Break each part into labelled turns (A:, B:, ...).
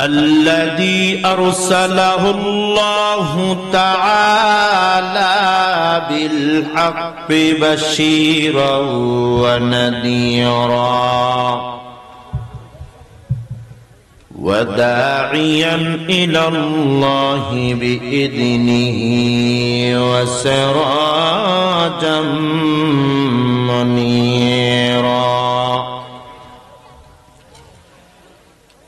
A: الذي أرسله الله تعالى بالحق بشيرا ونذيرا وداعيا إلى الله بإذنه وسراجا منيرا.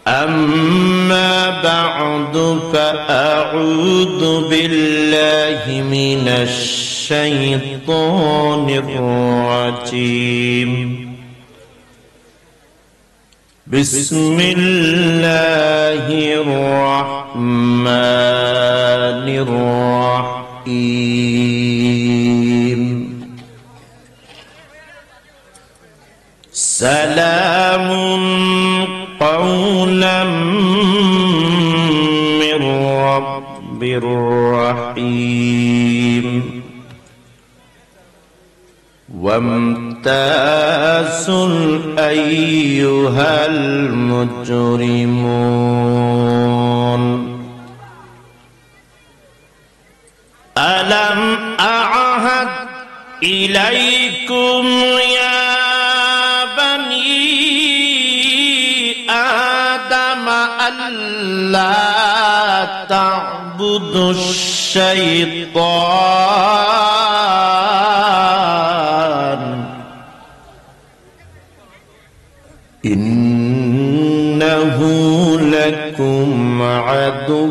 A: أما بعد فأعوذ بالله من الشيطان الرجيم. بسم الله الرحمن الرحيم. سلام قولا من رب رحيم. وامتازوا أيها المجرمون. ألم أعهد إليكم يا بني آدم ألا تعبدوا الشيطان إنه لكم عدو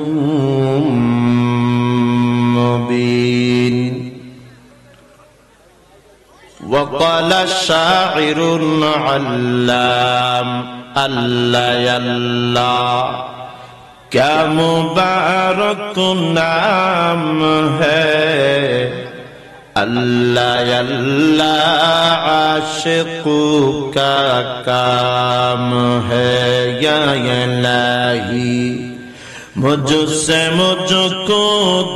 A: مبين. وقال الشاعر علام اللہ اللہ کیا مبارک نام ہے، اللہ اللہ عاشقوں کا کام ہے. یا الہی مجھ سے مجھ کو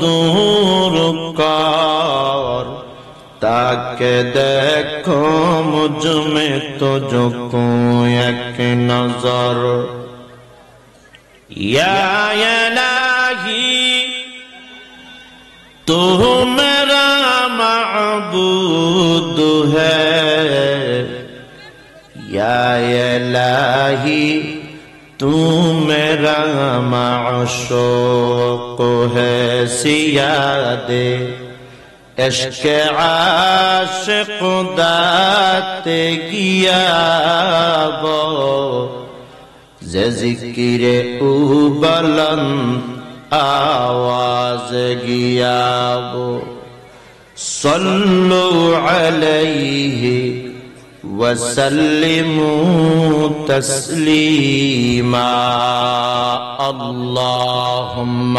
A: دور کر، تاکہ دیکھو مجھ میں تجھ کو ایک نظر. یا الہی تو میرا معبود ہے، یا الہی تو میرا معشوق ہے. سیاد عشق عاشق دات گیابو ز ذکر او بلند آواز گیابو. صلو علیہ وسلموا تسلیما. اللہم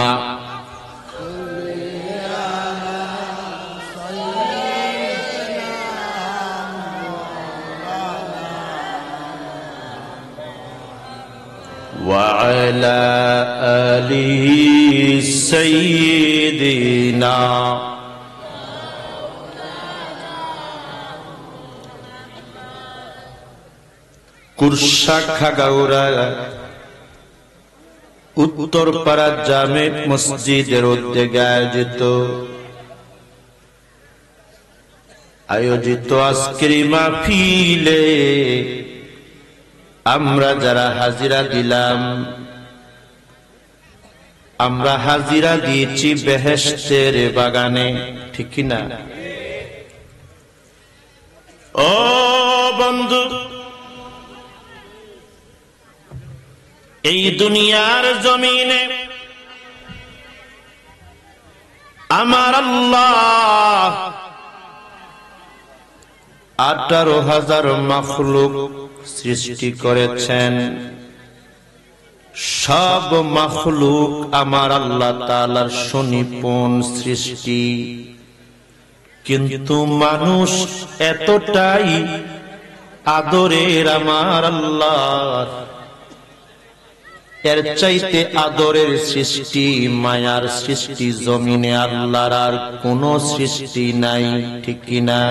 A: وعلى آل سيدنا কুরসাখাগাউড়া উত্তরপাড়া জামে মসজিদের উদ্যোগে আয়োজিত আজকের মাহফিলে আমরা যারা হাজিরা দিলাম, আমরা হাজিরা দিয়েছি বেহেশতের বাগানে, ঠিক না? ও বন্ধু, এই দুনিয়ার জমিনে আমার আল্লাহ 18,000 মাখলুক সৃষ্টি করেছেন। সব মাখলুক আমার আল্লাহ তাআলার সুনিপুণ সৃষ্টি, কিন্তু মানুষ এতটাই আদরের আমার আল্লাহর, এর চাইতে আদরের সৃষ্টি, মায়ার সৃষ্টি জমিনে আল্লাহর আর কোন সৃষ্টি নাই, ঠিক কিনা?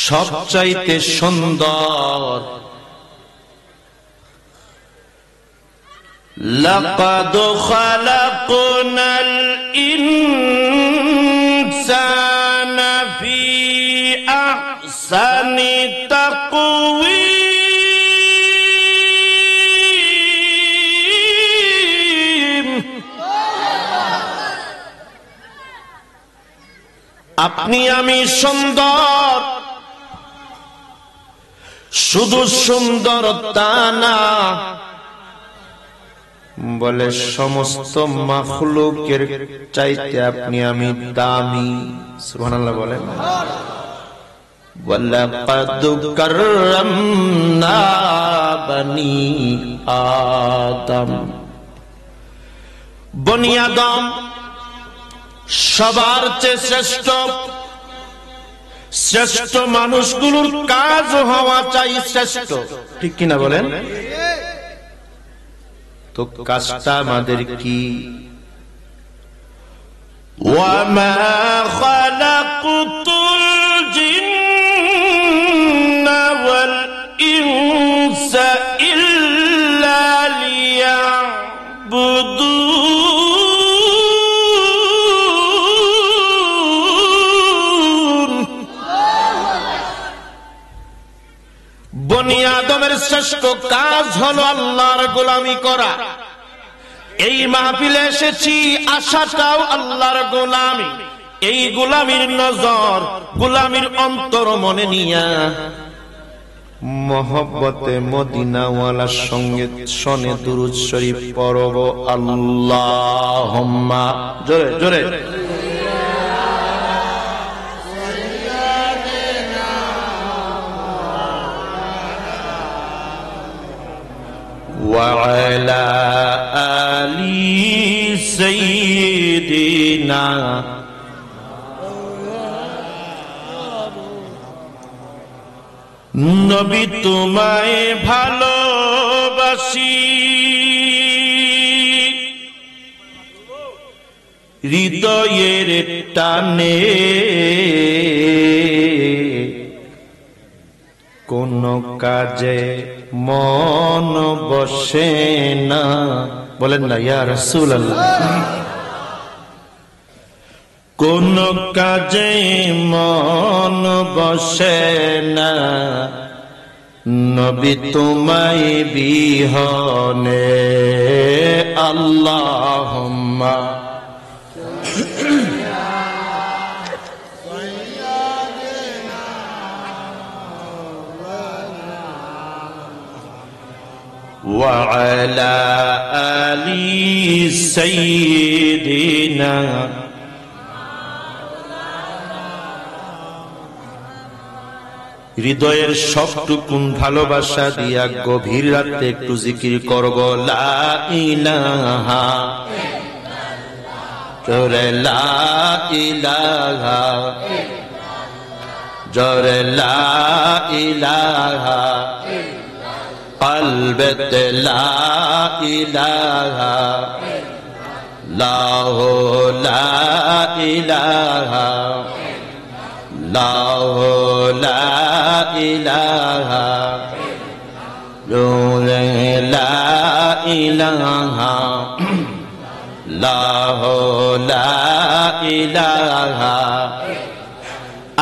A: সবচাইতে সুন্দর لقد خلقنا الإنسان في أحسن تقويم আপনি আমি সুন্দর, শুধু সুন্দর তা না, বলে সমস্ত মাখলুকের চাইতে আপনি আমি দামি। সুবহানাল্লাহ বলেন। ওয়ালাকাদ কাররামনা বনি আদম, বনি আদম সবার চেয়ে শ্রেষ্ঠ। শ্রেষ্ঠ মানুষগুলোর কাজ হওয়া চাই শ্রেষ্ঠ, ঠিক কিনা বলেন? তো কাজটা আমাদের কি? ওয়ামা খালাকতুল জিন্না ওয়াল ইনসা ইল্লা লিয়াবুদুন। বনি আদমের শ্রেষ্ঠ কাজ হলো আল্লাহর গোলামি করা। এই মাহফিলে এসেছি, আশাটাও আল্লাহর গোলামি। এই গোলামির নজর, গোলামির অন্তর মনে নিয়া মহব্বতে মদিনাওয়ালার সঙ্গে শনে দুরূদ শরীফ পড়ব। আল্লাহুম্মা, জোরে জোরে। وعلى آل سيدنا নবী তোমায় ভালোবাসি, হৃদয়ের টানে কোন কাজে মন বসে না। বলেন না ইয়া রাসূলুল্লাহ। কোন কাজে মন বসে না, নবী তোমায় বিহনে। আল্লাহুম্মা وعلى آل سيدنا হৃদয়ের সবটুকুন ভালোবাসা দিয়া গভীর রাতে একটু জিকির করব। লা ইলাহা জোরে লা ইলাহা, জোরে লা ইলাহা, কলবেতে লা ইলাহা, লাহু লা ইলাহা, লাহু লা ইলাহা, জোরে লা ইলাহা, লাহু লা ইলাহা।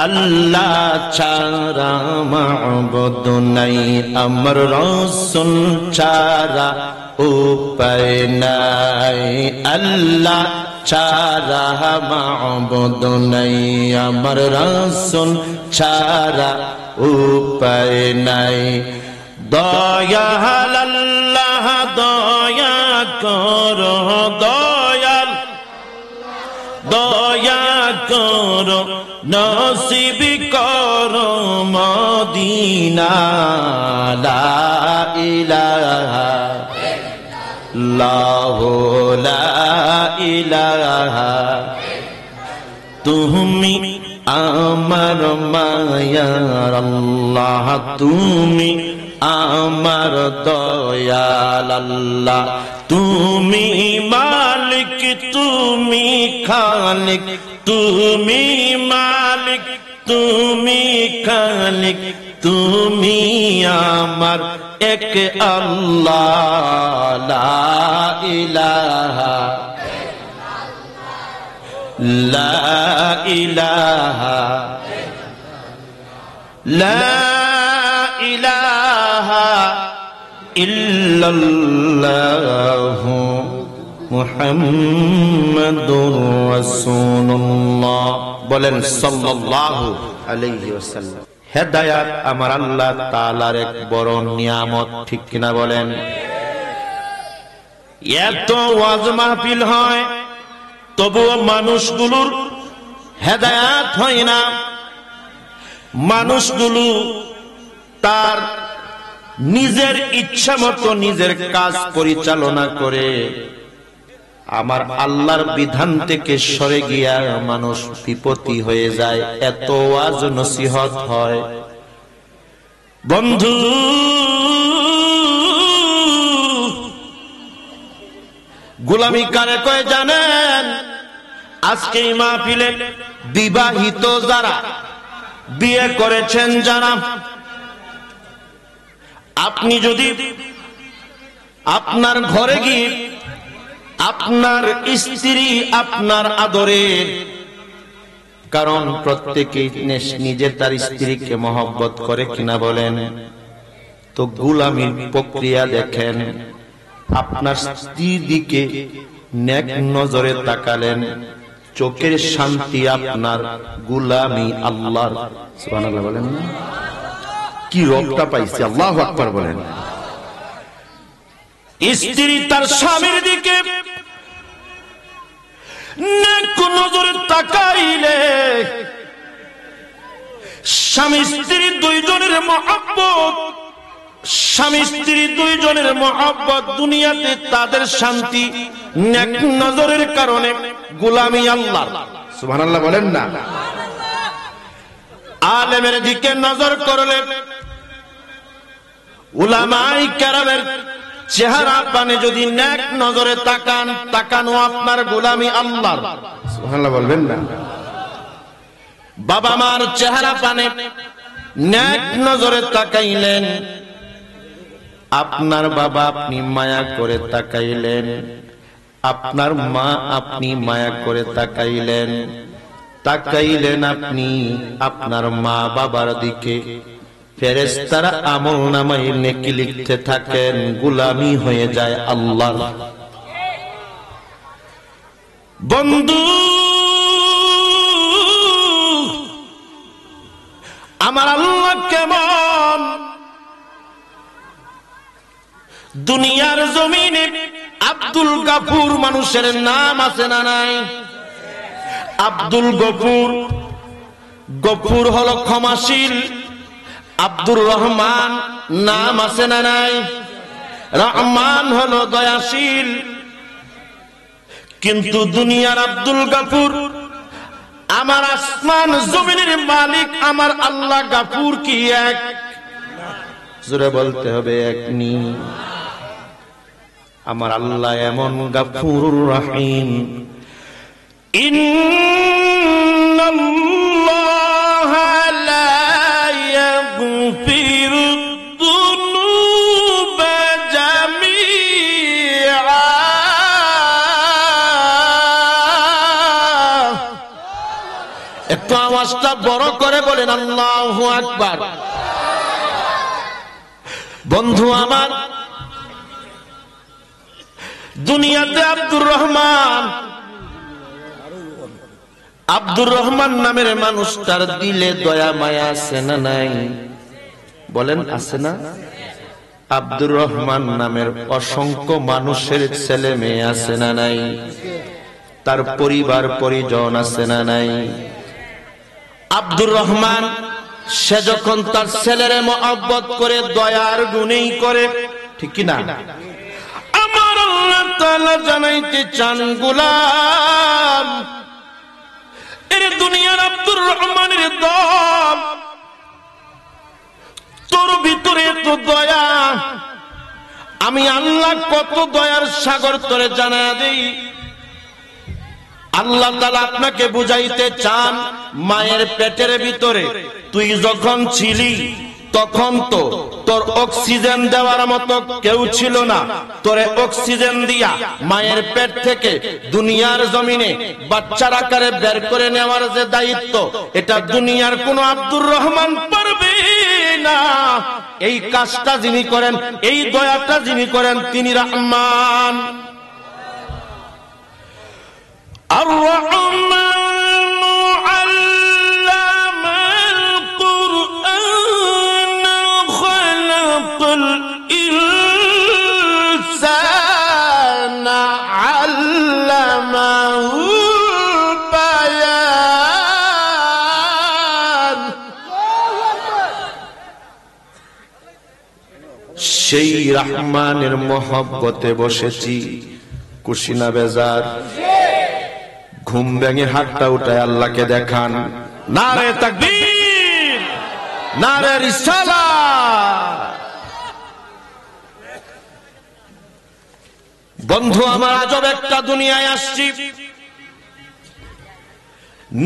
A: আল্লাহ ছাড়া মাবুদ নাই, আমার রাসূল ছাড়া উপায় নাই। আল্লাহ ছাড়া মাবুদ নাই, আমার রাসূল ছাড়া উপায় নাই। দয়াল আল্লাহ দয়া করো, দয়াল দয়া করো, নসিব করো মদিনা। লা ইলাহা লাহু লা ইলাহা, তুমি আমার মায়ার আল্লাহ, তুমি আমার দয়াল আল্লাহ, তুমি মালিক, তুমি খালিক, তুমি মালিক, তুমি খালিক, তুমি আমার এক আল্লাহ, লা ইলাহা লা ইলাহা লা ইলাহা ইল্লাল্লাহু মুহাম্মাদুর রাসূলুল্লাহ। বলেন সাল্লাল্লাহু আলাইহি ওয়াসাল্লাম। হেদায়াত আমার আল্লাহ তাআলার এক বড় নিয়ামত, ঠিক কিনা বলেন? এত ওয়াজ মাহফিল হয়, তবুও মানুষগুলোর হেদায়াত হয় না। মানুষগুলো তার নিজের ইচ্ছা মতো নিজের কাজ পরিচালনা করে আমার আল্লাহর বিধান থেকে সরে গিয়া মানুষ বিপত্তি হয়ে যায়। এত ওয়াজ নসিহত হয়। বন্ধু, গোলামি কারে কয় জানেন? আজকে এই মাহফিলে বিবাহিত যারা, বিয়ে করেছেন যারা, আপনি যদি আপনার ঘরে গিয়ে আপনার স্ত্রী আপনার আদরের, কারণ প্রত্যেকে নিজে তার স্ত্রীকে মহব্বত করে কিনা বলেন? তো গোলামির প্রক্রিয়া দেখেন। আপনার স্ত্রীর দিকে নেক নজরে তাকালেন, চোখের শান্তি আপনার গোলামি আল্লাহর। সুবহানাল্লাহ বলেন না? কি রবটা পাইছে, আল্লাহু আকবার বলেন। স্ত্রী তার স্বামীর দিকে নেক নজরে তাকাইলে স্বামী স্ত্রী দুইজনের মহব্বত, স্বামী স্ত্রী দুইজনের মহব্বত, দুনিয়াতে তাদের শান্তি নেক নজরের কারণে গোলামি আল্লাহর। সুবহানাল্লাহ বলেন না? আলেমের দিকে নজর করলে, উলামায়ে কেরামের চেহারা পানে যদি নেক নজরে তাকান, তাকানো আপনার গোলামি আল্লাহর। সুবহানাল্লাহ বলবেন না? বাবা মার চেহারা পানে নেক নজরে তাকাইলেন, আপনার বাবা আপনি মায়া করে তাকাইলেন, আপনার মা আপনি মায়া করে তাকাইলেন, তাকাইলেন আপনি আপনার মা বাবার দিকে, ফেরেশতারা আমলনামায় নেকি লিখতে থাকেন, গোলামি হয়ে যায় আল্লাহ। বন্ধু, আমার আল্লাহ কেমন? দুনিয়ার জমিনে আব্দুল গাফুর মানুষের নাম আছে না নাই? আব্দুল গফুর, গফুর হলো ক্ষমাশীল। আব্দুর রহমান নাম আছে না নাই? রহমান হলো দয়াশীল। কিন্তু দুনিয়ার আব্দুল গাফুর, আমার আসমান জমিনের মালিক আমার আল্লাহ গাফুর কি এক? জোরে বলতে হবে এক নি। আমার আল্লাহ এমন গাফুরুর রহিম। ইন্নাল্লাহা লা ইয়াগফিরুদ যুনুবা জামিআ। একটু আওয়াজটা বড় করে বলেন আল্লাহু আকবার। বন্ধু আমার, দুনিয়াতে আব্দুর রহমান, আব্দুর রহমান নামের মানুষটার দিলে দয়া মায়া আছে না নাই? বলেন আছে না? আব্দুর রহমান নামের অসংখ্য মানুষের ছেলে মেয়ে আছে না নাই? তার পরিবার পরিজন আছে না নাই? আব্দুর রহমান সে যখন তার ছেলের মহব্বত করে দয়ার গুণেই করে, ঠিক কি না? আমার আল্লাহ তাআলা জানাইতে চান, গোলাম এর দুনিয়ার আব্দুর রহমানের দম, তোর ভিতরে তো দয়া, আমি আল্লাহ কত দয়ার সাগর তোরে জানা দেই। আল্লাহ তাআলা আপনাকে বুঝাইতে চান, মায়ের পেটের ভিতরে তুই যখন ছিলি তখন তো তোর অক্সিজেন দেওয়ার মতো কেউ ছিল না। তোরে অক্সিজেন দিয়া মায়ের পেট থেকে দুনিয়ার জমিনে বাচ্চার আকারে বের করে নেওয়ার যে দায়িত্ব, এটা দুনিয়ার কোন আব্দুর রহমান পারবে না। এই কাজটা যিনি করেন, এই দয়াটা যিনি করেন, তিনি রহমান। আর রহমান সেই রহমানের মহব্বতে বসেছি, কুশিনা বেজার। ঘুম ভেঙে হাতটা উঠায় আল্লাহকে দেখান। নারে তাকবীর, নারে রিসালাত। বন্ধু আমার, আজব একটা দুনিয়ায় আসছি,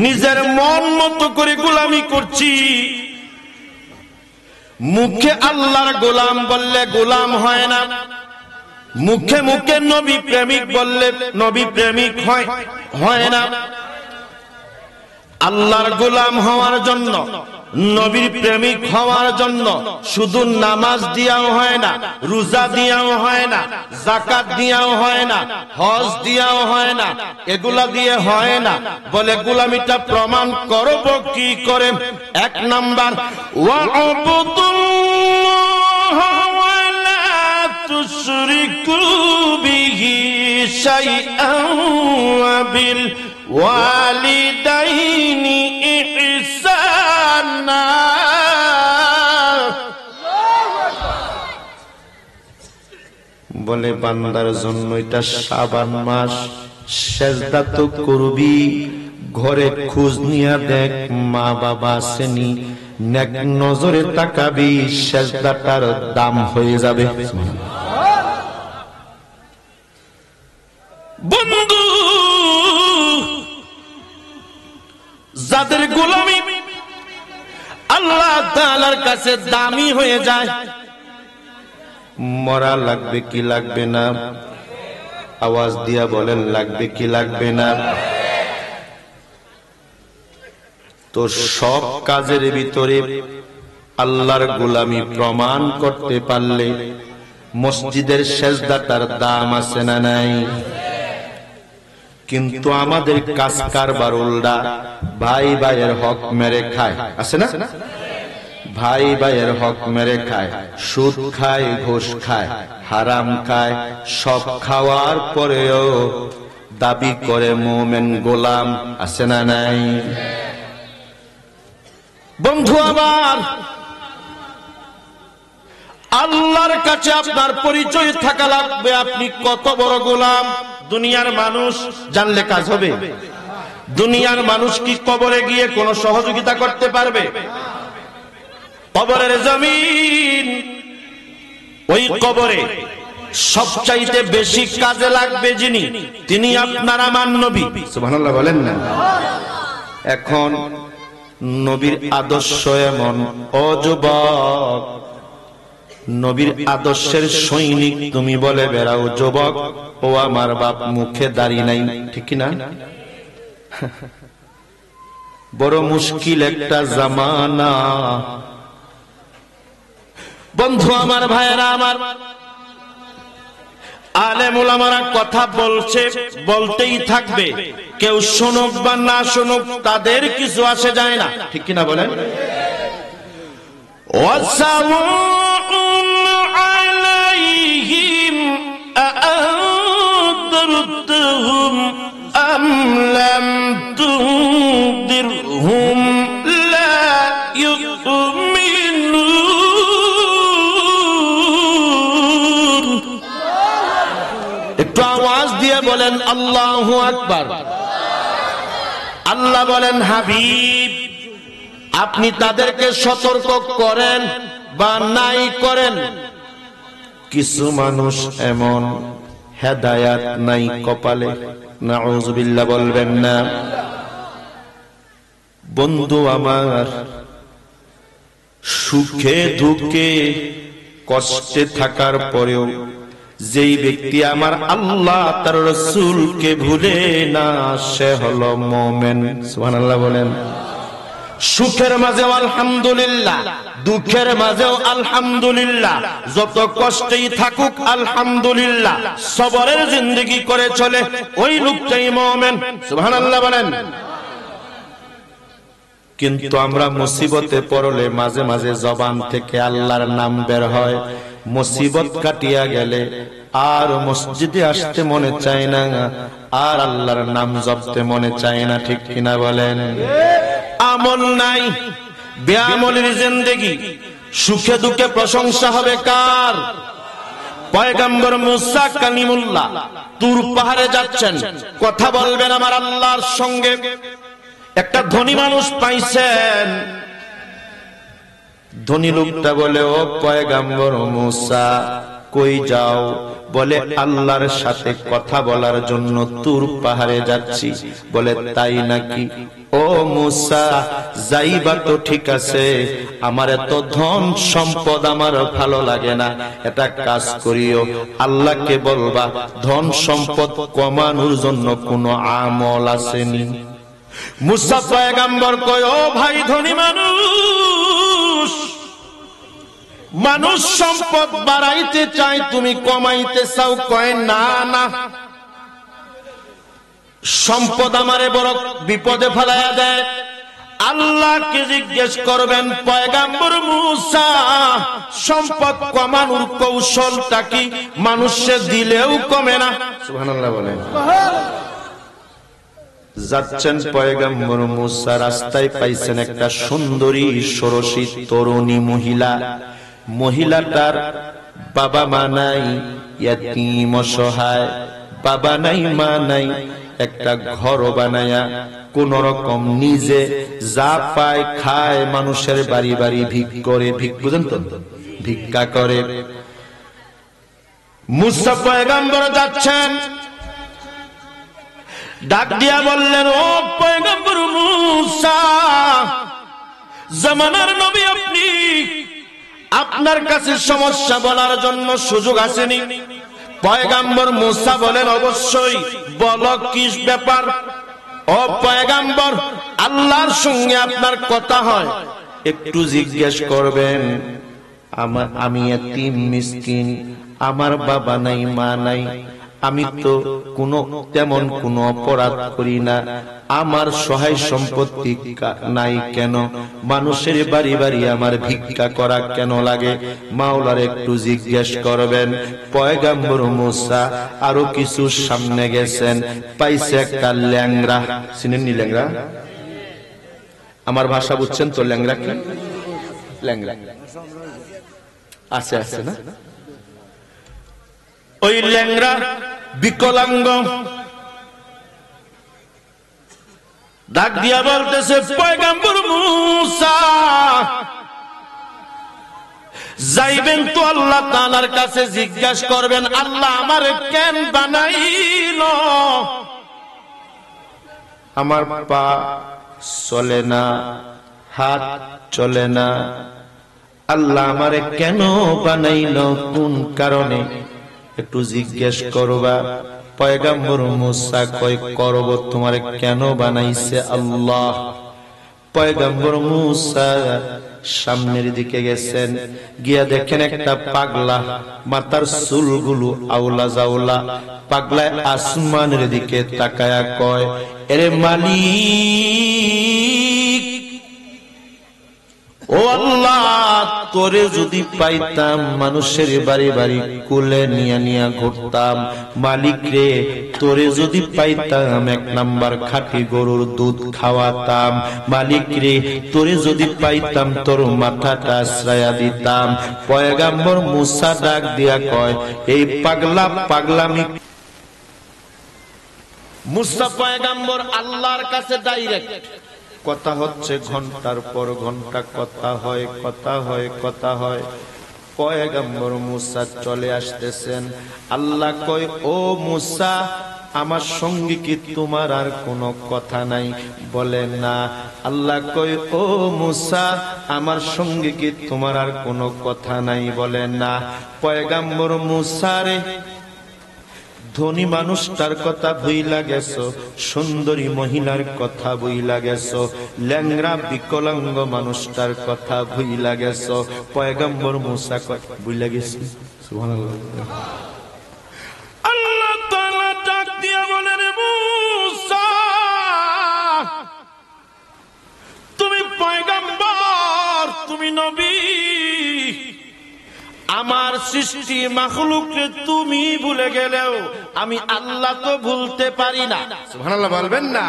A: নিজের মন মতো করে গোলামি করছি। মুখে আল্লাহর গোলাম বললে গোলাম হয় না, মুখে মুখে নবী প্রেমিক বললে নবী প্রেমিক হয় না। আল্লাহর গোলাম হওয়ার জন্য, নবীর প্রেমিক হওয়ার জন্য শুধু নামাজ দিয়াও হয় না, রোজা দিয়াও হয় না, যাকাত দিয়াও হয় না, হজ দিয়াও হয় না, এগুলা দিয়ে হয় না। বলে গোলামিটা প্রমাণ করব কি করে? এক নাম্বার, ওয়া'বুদুল্লাহ ওয়া লা তুশরিকু বিহি শাইআন ওয়া বিল ওয়ালিদাইনি ইহসানা। বলে বান্দার জন্য এটা শাবান মাস, সেজদা তো করবি, ঘরে খোঁজ নিয়া দেখ মা বাবা আসেনি, নেক নজরে তাকাবি, সেজদাটার দাম হয়ে যাবে। বন্ধু, যাদের গোলামি আল্লাহ তাআলার কাছে দামি হয়ে যায়, মরা লাগবে কি লাগবে না? আওয়াজ দিয়া বলেন, লাগবে কি লাগবে না? তো সব কাজের ভিতরে আল্লাহর গোলামি প্রমাণ করতে পারলে মসজিদের সেজদাটার দাম আছে না নাই? কিন্তু আমাদের কাজ কারবার উল্টা, ভাই ভাইয়ের হক মেরে খায়, আছে না? ভাই ভাইয়ের হক মেরে খায়, সুদ খায়, ঘুষ খায়, হারাম খায়। সব খাওয়ার পরেও দাবি করে মুমিন গোলাম, আছে না নাই? বন্ধু আমার, আল্লাহর কাছে আপনার পরিচয় থাকা লাগবে আপনি কত বড় গোলাম। দুনিয়ার মানুষ জানলে কাজ হবে? দুনিয়ার মানুষ কি কবরে গিয়ে কোনো সহযোগিতা করতে পারবে? কবরের জমিন, ওই কবরে সবচাইতে বেশি কাজে লাগবে যিনি, তিনি আপনার আমার নবী। সুবহানাল্লাহ বলেন না? এখন নবীর আদর্শ এমন, ও যুবক, নবীর আদর্শের সৈনিক তুমি বলে বেড়াও যুবক, ও আমার বাপ মুখে দাড়ি নাই, ঠিক না? বড় মুশকিল একটা জামানা। বন্ধু আমার, ভাইয়েরা আমার, আলেম ওলামারা কথা বলছে, বলতেই থাকবে। কেউ শুনুক বা না শুনুক তাদের কিছু আসে যায় না, ঠিক কিনা বলেন? ওয়াসাউন আলাইহিম আ'আনদারতুহুম আম লাম তুনদিরহুম লা ইউমিনুন। একটু আওয়াজ দিয়ে বলেন আল্লাহু আকবার। আল্লাহ বলেন, হাবিব আপনি তাদেরকে সতর্ক করেন বা নাই করেন। কিছু মানুষ এমন হেদায়াত নাই কপালে, নাউযুবিল্লাহ বলবেন না। বন্ধু আমার, সুখে দুঃখে কষ্টে থাকার পরেও যেই ব্যক্তি আমার আল্লাহ তার রাসূলকে ভুলে না সে হলো মুমিন। সুবহানাল্লাহ বলেন। সুখের মাঝেও আলহামদুলিল্লাহ, দুঃখের মাঝেও আলহামদুলিল্লাহ, যত কষ্টেই থাকুক আলহামদুলিল্লাহ, সবরের জিন্দেগি করে চলে ওই লোকটাই মুমিন। সুবহানাল্লাহ বলেন। কিন্তু আমরা মুসিবতে পড়লে মাঝে মাঝে জবান থেকে আল্লাহর নাম বের হয়, মুসিবত কাটিয়া গেলে আর মসজিদে আসতে মনে চায় না, আর আল্লাহর নাম জপতে মনে চায় না। ঠিক কিনা বলেন? আমল নাই, বেআমলের জিন্দেগি। সুখে দুঃখে প্রশংসা হবে কার? পয়গম্বর মুসা কালিমুল্লাহ তুর পাহাড়ে যাচ্ছেন, কথা বলবেন আমার আল্লাহর সঙ্গে। একটা ধনী মানুষ পাইছেন, ধনী লোকটা বলে, ও পয়গম্বর মুসা কই যাও? বলে আল্লাহর সাথে কথা বলার জন্য তুর পাহাড়ে যাচ্ছি। বলে তাই নাকি? ও মুসা যাইবা তো ঠিক আছে, আমার এত ধন সম্পদ আমার ভালো লাগে না, এটা কাজ করিও, আল্লাহকে বলবা ধন সম্পদ কমানোর জন্য কোন আমল আসেনি। মুসা পয়গম্বর কয়, ও ভাই ধনী মানুষ, মানুষ সম্পদ বাড়াইতে চাই, তুমি কমাইতে চাও? কয় না না, সম্পদ আমারে বড় বিপদে ফেলাইয়া দেয়। আল্লাহকে জিজ্ঞেস করবেন, পয়গম্বর মুসা সম্পদ কমানোর কৌশলটা কি? মানুষে দিলেও কমে না। সুবহানাল্লাহ বলেন। যাচ্ছেন পয়গম্বর মুসা, রাস্তায় পাইছেন একটা সুন্দরী ষোড়শী তরুণী মহিলা। মহিলাটার বাবা মা নাই, ইয়াতীম অসহায়, বাবা নাই মা নাই, একটা ঘর বানায়া কোন রকম নিজে যা পায় খায়, মানুষের বাড়ি বাড়ি ভিক করে, ভিক বুঝেন তো, ভিক্ষা করে। মুসা পয়গম্বর যাচ্ছেন, ডাক দিয়া বললেন, ও পয়গম্বর মুসা, জামানার নবী আপনি, আপনার কাছে সমস্যা বলার জন্য সুযোগ আসেনি? পয়গম্বর মুসা বলেন, অবশ্যই, বলো কি ব্যাপার? ও পয়গম্বর, আল্লাহর সঙ্গে আপনার কথা হয়, একটু জিজ্ঞেস করবেন। আমি এতিম মিসকিন, আমার বাবা নাই মা নাই, আমি তো তেমন কোনো অপরাধ করি না, আমার সহায় সম্পত্তি নাই কেন? মানুষের বাড়ি বাড়ি আমার ভিক্ষা করা কেন লাগে? মাওলার একটু জিজ্ঞেস করবেন। পয়গম্বর মুসা আরো কিছু সামনে গেছেন, পাইছে একটা ল্যাংড়া। চিনেননি ল্যাংড়া? আমার ভাষা বুঝছেন তো? ল্যাংড়া কি? ল্যাংড়া আছে আছে না? ওই ল্যাংড়া বিকলাঙ্গ ডাক দিয়া বলতেছে, পয়গম্বর মুসা যাইবেন তো আল্লাহ তাআলার কাছে, জিজ্ঞাসা করবেন, আল্লাহ আমার কেন বানাইলো? আমার পা চলে না, হাত চলে না, আল্লাহ আমারে কেন বানাইলো, কোন কারণে? একটু জিজ্ঞেস করবা। পয়গম্বর মুসা কয়, করব, তোমারে কেন বানাইছে আল্লাহ? পয়গম্বর মুসা সামনের দিকে গেছেন, গিয়া দেখেন একটা পাগলা, মাথার চুলগুলো আউলা জাউলা, পাগলায় আসমানের দিকে তাকায়া কয়, এরে মালিক, ও আল্লাহ, তোরে যদি পাইতাম মানুষের বাড়ি বাড়ি কুলে নিয়া নিয়া ঘুরতাম। মালিক রে, তোরে যদি পাইতাম এক নাম্বার খাঁটি গরুর দুধ খাওয়াতাম। মালিক রে, তোরে যদি পাইতাম তোর মাথাটা আশ্রয়া দিতাম। পয়গম্বর মুসা ডাক দিয়া কয়, এই পাগলা পাগলামি। মুসা পয়গম্বর আল্লাহর কাছে ডাইরেক্ট কথা হচ্ছে, ঘন্টার পর ঘন্টা কথা হয়, কথা হয়, কথা হয়। পয়গম্বর মুসা চলে আসতেছেন। আল্লাহ কয়, ও মুসা, আমার সঙ্গে কি তোমার আর কোনো কথা নাই? বলে না। আল্লাহ কয় ও মুসা আমার সঙ্গে কি তোমার আর কোনো কথা নাই? বলে না। পয়গম্বর মুসা রে, ধনী মানুষটার কথা ভুইলা গেছো, সুন্দরী মহিলার কথা ভুইলা গেছো, ল্যাংড়া বিকলাঙ্গ মানুষটার কথা ভুইলা গেছো। পয়গম্বর মুসা ভুইলা গেছে। সুবহানাল্লাহ। আল্লাহ তাআলা ডাক দিয়া বলেন মুসা তুমি পয়গম্বর, তুমি নবী, আমার সৃষ্টি মাখলুককে তুমি ভুলে গেলেও আমি আল্লাহ তো ভুলতে পারি না। সুবহানাল্লাহ বলবেন না?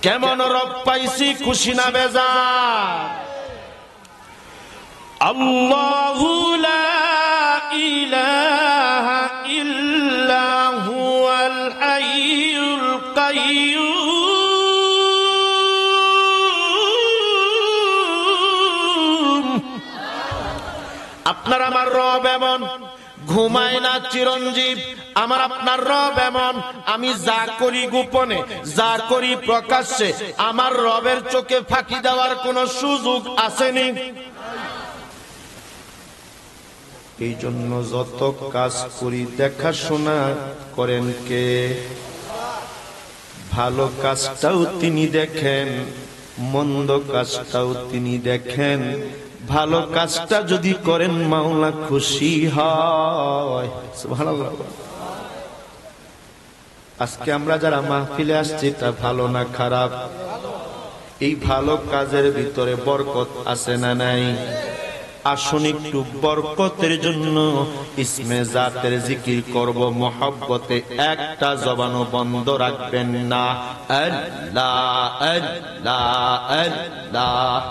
A: কেমন রব পাইছি, খুশি না বেজার? আল্লাহু লা ইলাহা ইল্লা হুয়াল হাইয়ুল কাইয়্যুম। আপনার আমার রব এমন, ঘুমায় না, চিরঞ্জীব। আমার আপনার রব এমন, আমি যা করি গোপনে, যা করি প্রকাশ্যে, আমার রবের চোখে ফাঁকি দেওয়ার কোন সুযোগ আসেনি। এই জন্য যত কাজ করি দেখাশোনা করেন কে? ভালো কাজটাও তিনি দেখেন, মন্দ কাজটাও তিনি দেখেন। ভালো কাজটা যদি করেন মাওলা খুশি হয়। সুবহানাল্লাহ। আজকে আমরা যারা মাহফিলে আসছি তা ভালো না খারাপ? এই ভালো কাজের ভিতরে বরকত আছে না নাই? আসুন একটু বরকতের জন্য ইসমে জাতের জিকির করব মহব্বতে, একটা জবানও বন্ধ রাখবেন না। আল্লাহ আল্লাহ আল্লাহ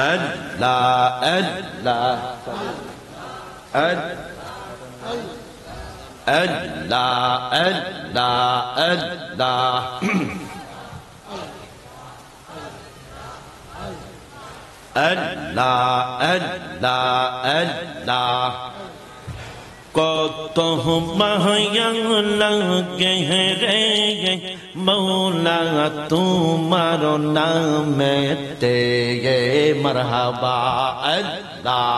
A: আল্লাহ আল্লাহ আল্লাহ আল্লাহ আল্লাহ। আল্লাহ আল্লাহ আল্লাহ। কত মায়া লাগে রে মৌলা তোমার নামেতে, মারহাবা। আল্লাহ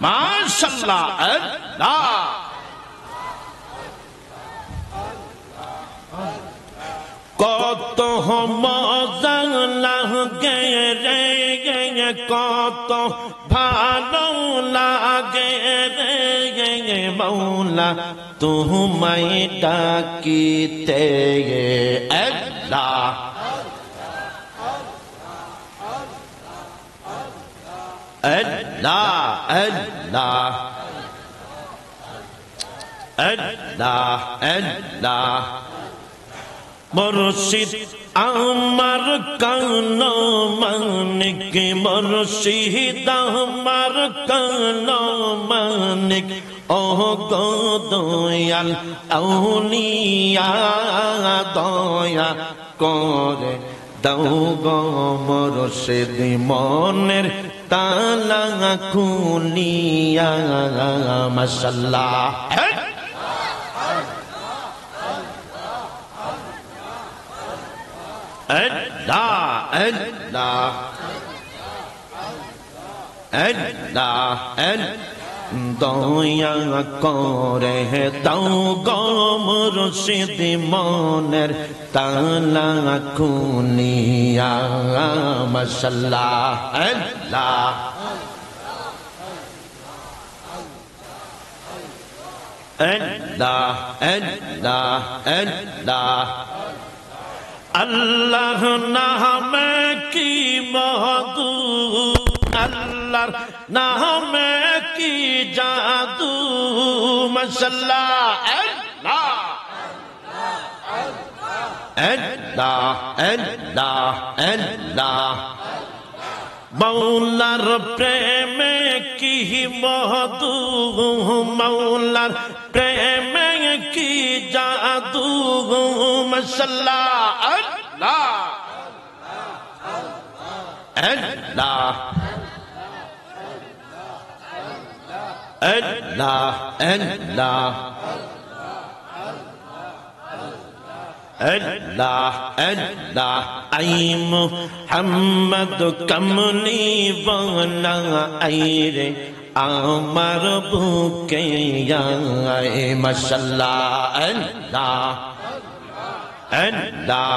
A: মাশাআল্লাহ। আল্লাহ কত মজা লাগে রে, কত ভালো লাগে রে মৌলা তোমায় ডাকিতে। আল্লাহ আল্লাহ আল্লাহ আল্লাহ আল্লাহ। মুর্শিদ আমার কান মানিক, মুর্শিদ আমার কান মানিক, ও গো দয়াল আউলিয়া দয়া করে দাও গো মুর্শিদ মনের তালা খুলিয়া। মাশাআল্লাহ। আল্লাহ আল্লাহ আল্লাহ দয়া করে দাও গো মুর্শিদ মনের তালা খুলিয়া। মাশাআল্লাহ। আল্লাহ আল্লাহ আল্লাহ আল্লাহ। আল্লাহ নামে কি মধু, আল্লাহর নামে কি জাদু। মাশাআল্লাহ। আল্লাহ আল্লাহ আল্লাহ আল্লাহ। মৌলার প্রেমে কি মধু, মৌলার প্রেমে কি জাদু। মাশাআল্লাহ। আল্লাহ আল্লাহ আল্লাহ আল্লাহ আল্লাহ আল্লাহ I Muhammad Kamli Bala I রে আমার বুকে আয় মাশাআল্লাহ আল্লাহ আল্লাহ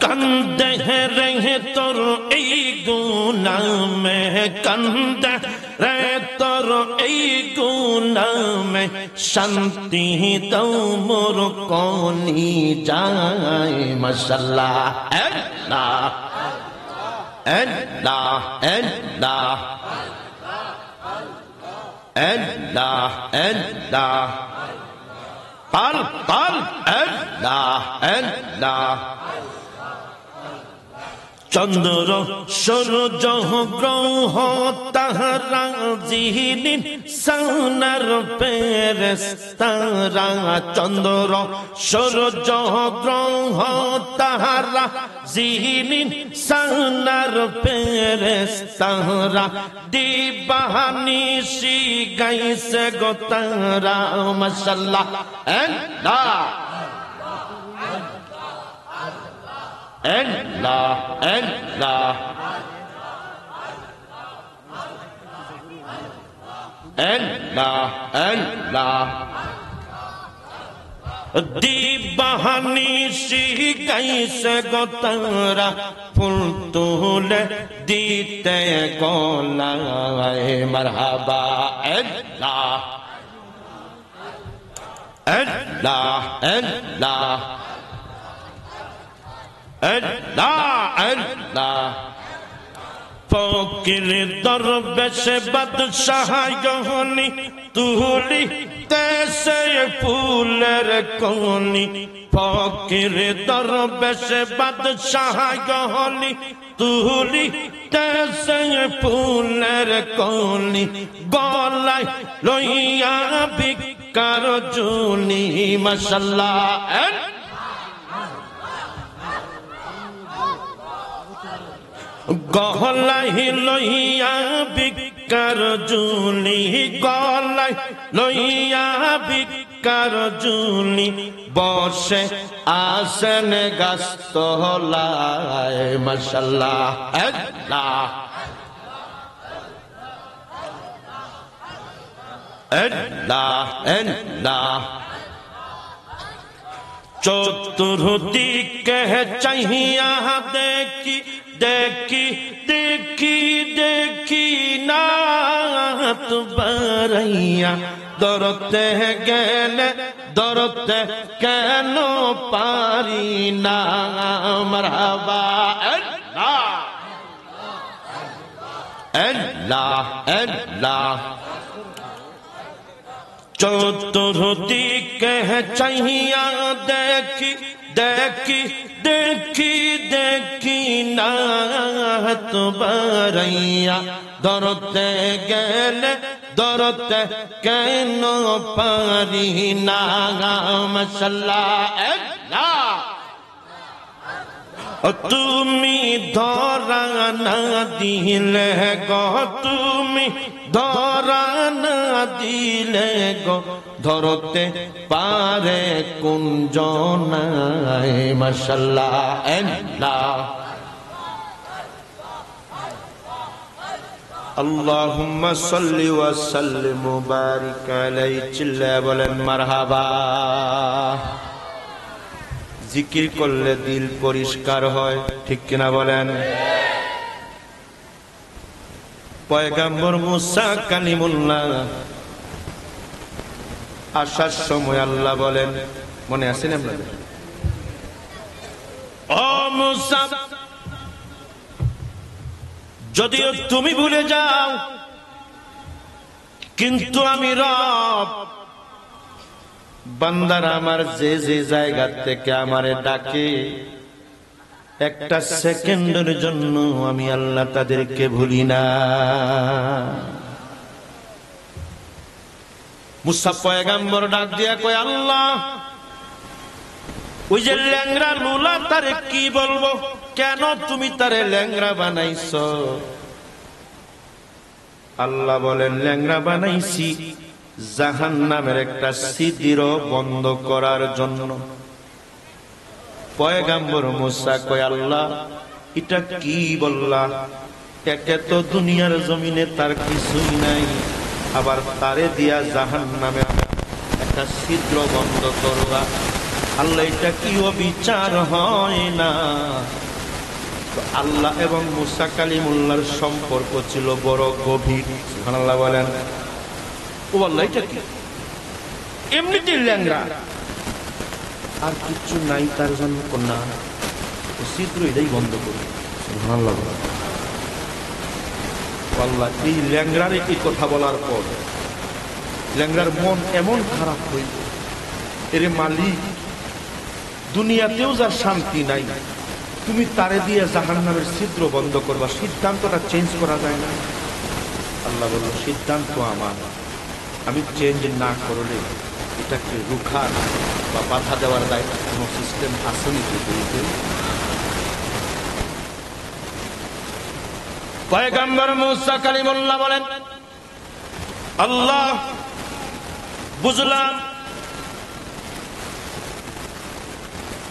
A: कंदे रहे तोर ए गुना में कंदे रहे तोर ए गुना में शांति तो मोर कोनी जाए माशाल्लाह अल्लाह अल्लाह अल्लाह अल्लाह अल्लाह पल पल अल्लाह अल्लाह चंद्र सूरज ग्रह तारा जिहिनी सोनार फेरेस्तारा चंद्र सूरज ग्रह तारा जिहिनी सोनार फेरेस्तारा दीवानिशी गाइसे गो तारा माशाल्लाह अल्लाह अल्लाह अल्लाह अल्लाह अल्लाह दीवानी सी कैसे गोतरा फूल तुले दीते गोलाए मरहबा अल्लाह अल्लाह अल्लाह अल्लाह अल्लाह फकीर दरवेश बादशाह योनी तुली तैसे फूलर कोनी फकीर दरवेश बादशाह योनी तुली तैसे फूलर कोनी गलाई लोइया बिकार जूनी माशाल्लाह गहलाई लोहिया बिकार जूली गहलाई लोहिया बिकार जूली बसे आसन गास्तलाए माशाल्लाह अल्लाह अल्लाह अल्लाह चतुर्दिक चाहिए देखी देखी देखी देखी नात बरैया दरते गेले दरते केनो पारी ना मरहबा अल्लाह अल्लाह अल्लाह चतुर्दिक चाहिए देखी देखी देखी देखी नात बरैया दरते गेले दरते केनो पारी ना माशाल्लाह अल्लाह तुमी धरा ना दिले गो तुमी धरा ना दिले गो धरते पारे कुंजनाए माशाल्लाह अल्लाह अल्लाहुम्मा सल्लि व सल्लिम मुबारिक अलैहि चिल्ला बोलेन मारहाबा जिकिर करले दिल परिष्कार হয় ঠিক কিনা বলেন পয়গম্বর মুসা কালিমুল্লাহ আসার সময় আল্লাহ বলেন মনে আছে না আপনাদের ও মুসা যদিও তুমি ভুলে যাও কিন্তু আমি রব বান্দারা আমার যে যে জায়গা থেকে আমারে ডাকে একটা সেকেন্ডের জন্য আমি আল্লাহ তাদেরকে ভুলি না মুসা পয়গম্বর ডাক দিয়া কয় আল্লাহ ওই যে ল্যাংড়া লুলা তারে কি বলবো কেন তুমি তারে ল্যাংড়া বানাইছো আল্লাহ বলেন ল্যাংড়া বানাইছি জাহান্নামের একটা ছিদ্র বন্ধ করার জন্য। পয়গাম্বর মুসা কয় আল্লাহ এটা কি বললা? একে তো দুনিয়ার জমিনে তার কিছুই নাই, আবার তারে দিয়া জাহান্নামে একটা ছিদ্র বন্ধ করবা। আল্লাহ এটা কি অবিচার হয় না? আল্লাহ এবং মুসা কালিমুল্লাহর সম্পর্ক ছিল বড় গভীর। সুবহানাল্লাহ বলেন। ও আল্লাহ এটা কি? এমনিতেই ল্যাংড়া, আর কিছু নাই তার জন্য কন্যা ছিদ্র এটাই বন্ধ করবে। সুবহানাল্লাহ বলেন। আল্লাহ এই ল্যাংড়ার এই কথা বলার পর ল্যাংড়ার মন এমন খারাপ হইল, এর মালিক দুনিয়াতেও যার শান্তি নাই, তুমি তারে দিয়ে জাহান্নামের ছিদ্র বন্ধ করবা, সিদ্ধান্তটা চেঞ্জ করা যায় না? আল্লাহ বলল সিদ্ধান্ত আমার, আমি চেঞ্জ না করলে এটাকে রুখার বা বাধা দেওয়ার দায়িত্ব কোনো সিস্টেম আসেনি। পয়গম্বর মুসা কালিমুল্লাহ বলেন আল্লাহ বুঝলাম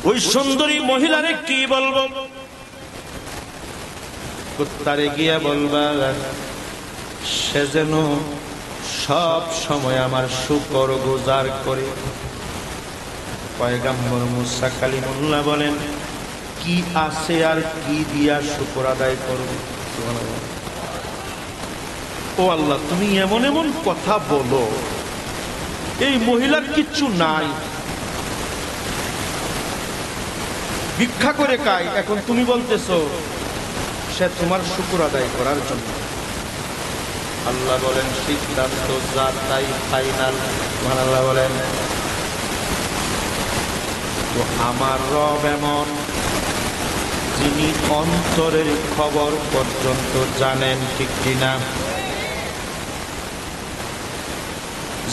A: ওই সুন্দরী মহিলারে কি বলবো? কুত্তারে গিয়া বলবা সে যেন সব সময় আমার শুকর গুজার করে। পয়গম্বর মুসা কালিমুল্লাহ বলেন কি আছে আর কি দিয়া শুকর আদায় করবে? ও আল্লাহ তুমি এমন এমন কথা বলো, এই মহিলার কিচ্ছু নাই, ভিক্ষা করে খায়, এখন তুমি বলতেছো সে তোমার শুকর আদায় করার জন্য। আল্লাহ বলেন সিদ্ধান্ত যা তাই ফাইনাল। আল্লাহ বলেন তো আমার রব এমন যিনি অন্তরের খবর পর্যন্ত জানেন, ঠিক কিনা?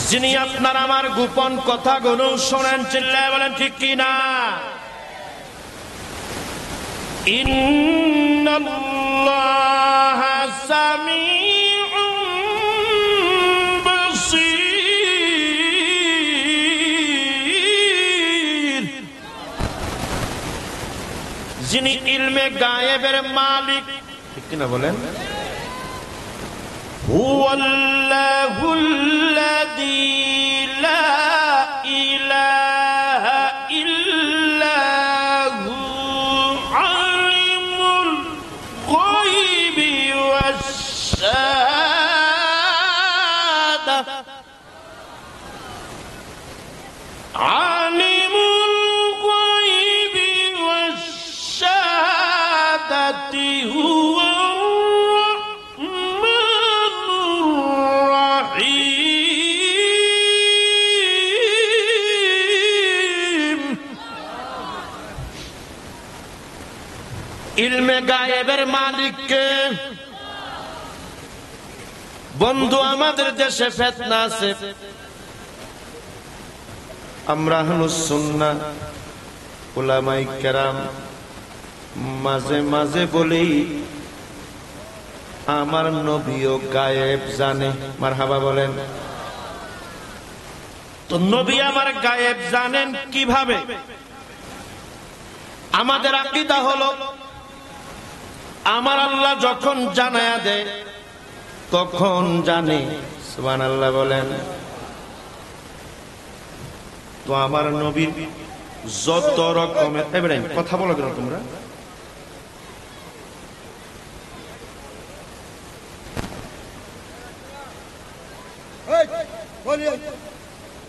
A: যিনি আপনার আমার গোপন কথাগুলো শোনেন, চিল্লায় বলেন ঠিক কিনা? ইন্নাল্লাহা সামিউন বাসীর। যিনি ইলমে গায়েবের মালিক, ঠিক কিনা বলেন? হুয়াল্লাহুল্লাযী লা ইলাহা ইল্লা হু আলিমুল গায়বি ওয়াশ শাহাদা আলিমুল গায়বি ওয়াশ শাহাদাতি হুয়া ইলমে গায়েবের মালিককে। বন্ধু আমাদের দেশে ফিতনা আছে, আমরা আহলুস সুন্নাহ উলামায়ে কেরাম মাঝে মাঝে বলি আমার নবীও গায়েব জানে। মারহাবা বলেন। তো নবী আমার গায়েব জানেন কিভাবে? আমাদের আকীদা হলো আমার আল্লাহ যখন জানায়া দেয় তখন জানে। সুবহানাল্লাহ বলেন। তো আমার নবীর যত রকমের ইব্রাহিম কথা বলো কেন তোমরা?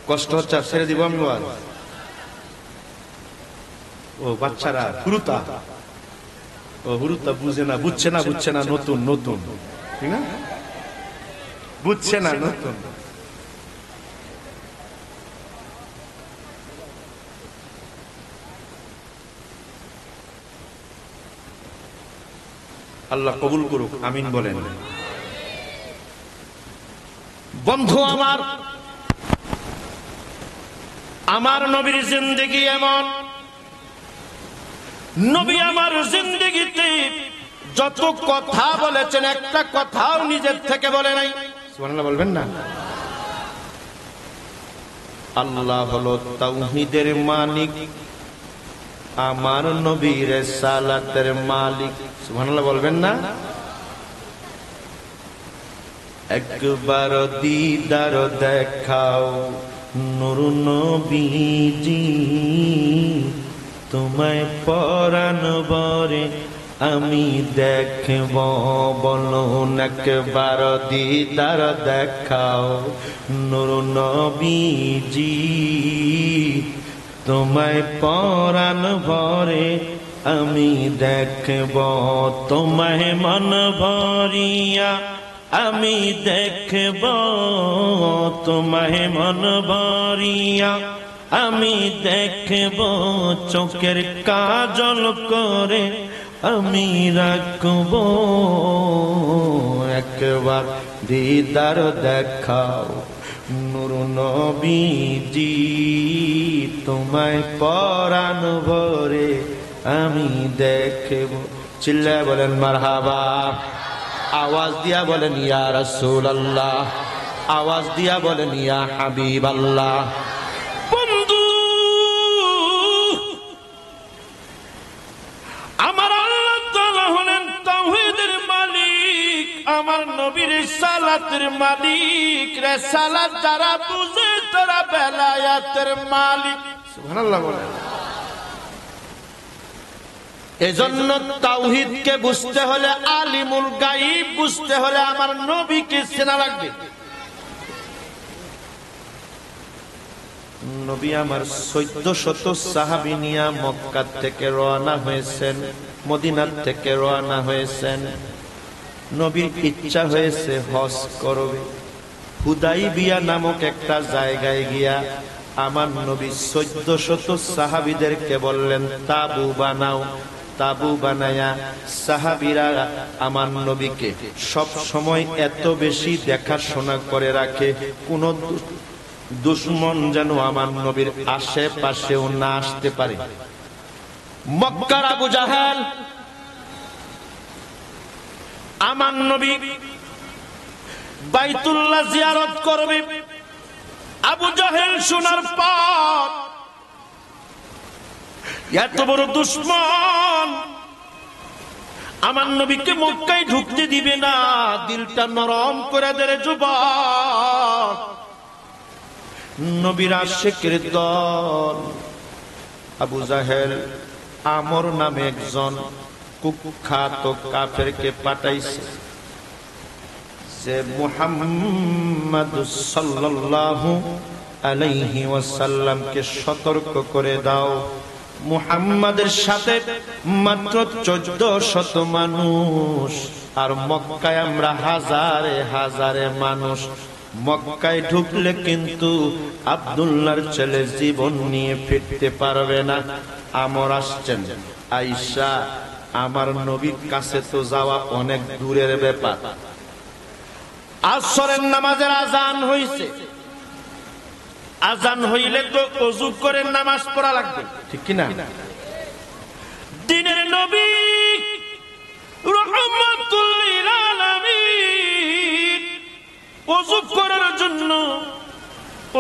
A: কষ্ট হচ্ছে, ছেড়ে দিব আমি। ও বাচ্চারা হুরুতা, ও হুরুতা বুঝে না, বুঝছে না, বুঝছে না, নতুন নতুন, ঠিক না? বুঝছে না, নতুন। আল্লাহ কবুল করুক, আমিন বলেন। বন্ধু আমার, আমার নবীর জিন্দেগি এমন, নবী আমার জিন্দেগিতে যত কথা বলেছেন একটা কথাও নিজের থেকে বলে নাই। সুবহানাল্লাহ বলবেন না? আল্লাহ হলো তাওহীদের মালিক, আমার নবীর রিসালাতের মালিক। সুবহানাল্লাহ বলবেন না? একবার দিদার দেখাও নূর নবীজি, তোমায় পরাণ ভরে আমি দেখব। বলুন একবার দিদার দেখাও নূর নবীজি, তোমায় পরাণ ভরে আমি দেখব। তোমায় মন ভরিয়া আমি দেখব, তোমায় মন ভরিয়া আমি দেখব। চোখের কাজল করে আমি রাখব। একবার দিদার দেখাও নূর নবীজি, তোমায় পরাণ ভরে আমি দেখব। চিল্লায় বলেন মারহাবা, আওয়াজ দিয়া বলেন ইয়া রাসূলুল্লাহ, আওয়াজ দিয়া বলেন ইয়া হাবিবাল্লাহ। বন্ধু, আমার আল্লাহ তাআলা হলেন তাওহীদের মালিক, আমার নবীর রিসালাতের মালিক। রিসালাত যারা বুঝে তারা বেলায়াতের মালিক। সুবহানাল্লাহ বলেন। এজন্য তাওহীদকে বুঝতে হলে, আলিমুল গায়ব বুঝতে হলে আমার নবীকে চেনা লাগবে। নবী আমার 1400 সাহাবী নিয়ে মক্কা থেকে রওনা হয়েছেন, মদিনা থেকে রওনা হয়েছেন। নবীর ইচ্ছা হয়েছে হজ করবে। হুদাইবিয়া নামক একটা জায়গায় গিয়া আমার নবী 1400 সাহাবীদেরকে বললেন তাবু বানাও। তাবু বানায়া সাহাবীরা আমার নবীকে সব সময় এত বেশি দেখাশোনা করে রাখে, কোন দুশমন যেন আমার নবীর আশেপাশেও না আসতে পারে। মক্কার আবু জাহেল আমার নবী বাইতুল্লাহ জিয়ারত করবে। আবু জাহেল শোনার পর এত বড় দুশমন আমার নবীকে মক্কায় ঢুকতে দিবে না, দিলটা নরম করে দেয় যুবক। নবীর আশিকের দল আবু জাহেল আমর নামে একজন কুখ্যাত কাফেরকে পাঠাইছে যে মুহাম্মদ সাল্লাল্লাহু আলাইহি ওয়াসাল্লামকে সতর্ক করে দাও, মুহাম্মাদের সাথে মাত্র 1400 মানুষ, আর মক্কায় আমরা হাজারে হাজারে মানুষ। মক্কায় ঢুকলে কিন্তু আব্দুল্লাহর ছেলে জীবন নিয়ে ফিরতে পারবে না। আমর আসছেন, আয়েশা আমার নবীর কাছে তো যাওয়া অনেক দূরের ব্যাপার। আসরের নামাজের আজান হইছে, আজান হইলে তো ওযু করে নামাজ পড়া লাগবে, ঠিক কি না? দিনের নবী রাহমাতুল লিল আলামিন ওযু করার জন্য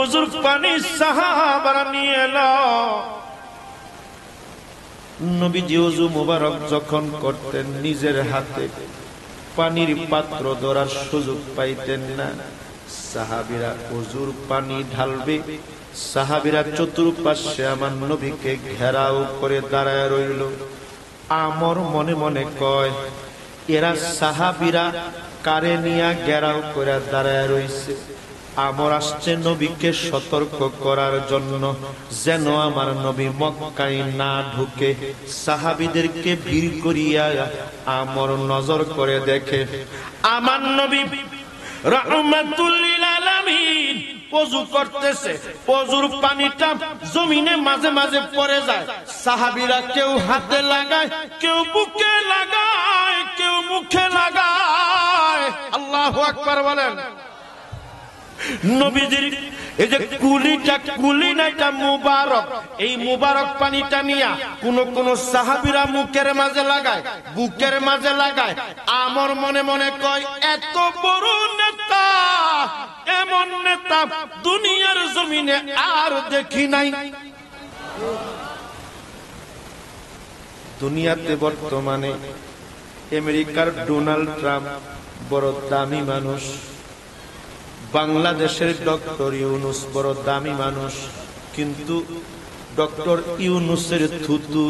A: ওযুর পানি সাহাবারা নিয়ে এলো। নবীজি ওযু মোবারক যখন করতেন নিজের হাতে পানির পাত্র ধরার সুযোগ পাইতেন না। সাহাবীরা ওযুর পানি ঢালবে, সাহাবীরা চতুর্পাশে আমার নবীকে ঘেরাও করে দাঁড়ায় রইল। আমর মনে মনে কয়, এরা সাহাবীরা কারে নিয়া ঘেরাও করে দাঁড়ায় রইছে। আমর আসছে নবীকে সতর্ক করার জন্য যেন আমার নবী মক্কায় না ঢুকে। সাহাবীদেরকে ভিড় করিয়া আমর নজর করে দেখে আমার নবী রাহমাতুল লিল আলামিন ওযু করতেছে, ওযুর পানিটা জমিনে মাঝে মাঝে পড়ে যায়। সাহাবীরা কেউ হাতে লাগায়, কেউ বুকে লাগায়, কেউ মুখে লাগায়। আল্লাহু আকবার বলেন। নবীজির এই যে কুলি না এটা মুবারক, এই মুবারক পানিটা নিয়া কোন কোন সাহাবীরা মুখের মাঝে লাগায়, বুকের মাঝে লাগায়। আমার মনে মনে কয় এত বড় নেতা, এমন নেতা দুনিয়ার জমিনে আর দেখি নাই। দুনিয়াতে বর্তমানে আমেরিকার ডোনাল্ড ট্রাম্প বড় দামি মানুষ, বাংলাদেশের ডক্টর ইউনূস বড় দামি মানুষ, কিন্তু ডক্টর ইউনূসের থুতু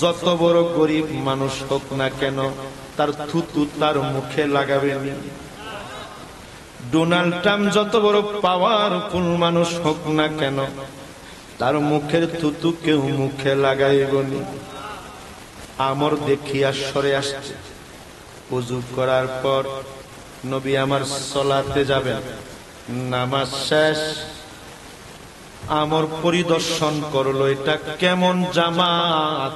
A: যত বড় গরিব মানুষ হোক না কেন তার থুতু তার মুখে লাগাবেন। ডোনাল্ড ট্রাম্প যত বড় পাওয়ারফুল মানুষ হোক না কেন তার মুখের থুতু কেউ মুখে লাগাইবনি। আমর দেখিয়া সরে আসছে। ওযু করার পর নবী আমার সালাতে যাবেন, নামাজ শেষ। আমর পরিদর্শন করলো এটা কেমন জামাত।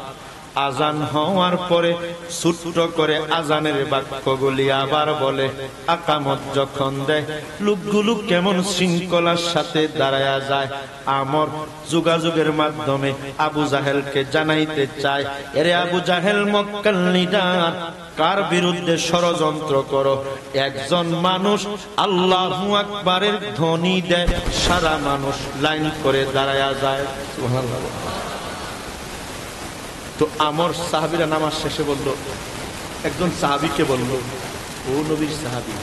A: আজান হওয়ার পরে ছোট্ট করে আজানের বাক্যগুলি আবার বলে। আকামত যখন দেয় লোকগুলো কেমন শৃঙ্খলার সাথে দাঁড়ায়া যায়। আমর যোগাযোগের মাধ্যমে আবু জাহেলকে জানাইতে চায়, এরে আবু জাহেল মক্কার লিডার, কার বিরুদ্ধে ষড়যন্ত্র করো? একজন মানুষ আল্লাহু আকবারের ধ্বনি দেয়, সারা মানুষ লাইন করে দাঁড়ায়া যায়। সুবহানাল্লাহ। তো আমর সাহাবীরা নামাজ শেষে বলল, একজন সাহাবীকে বলল, ও নবীর সাহাবী,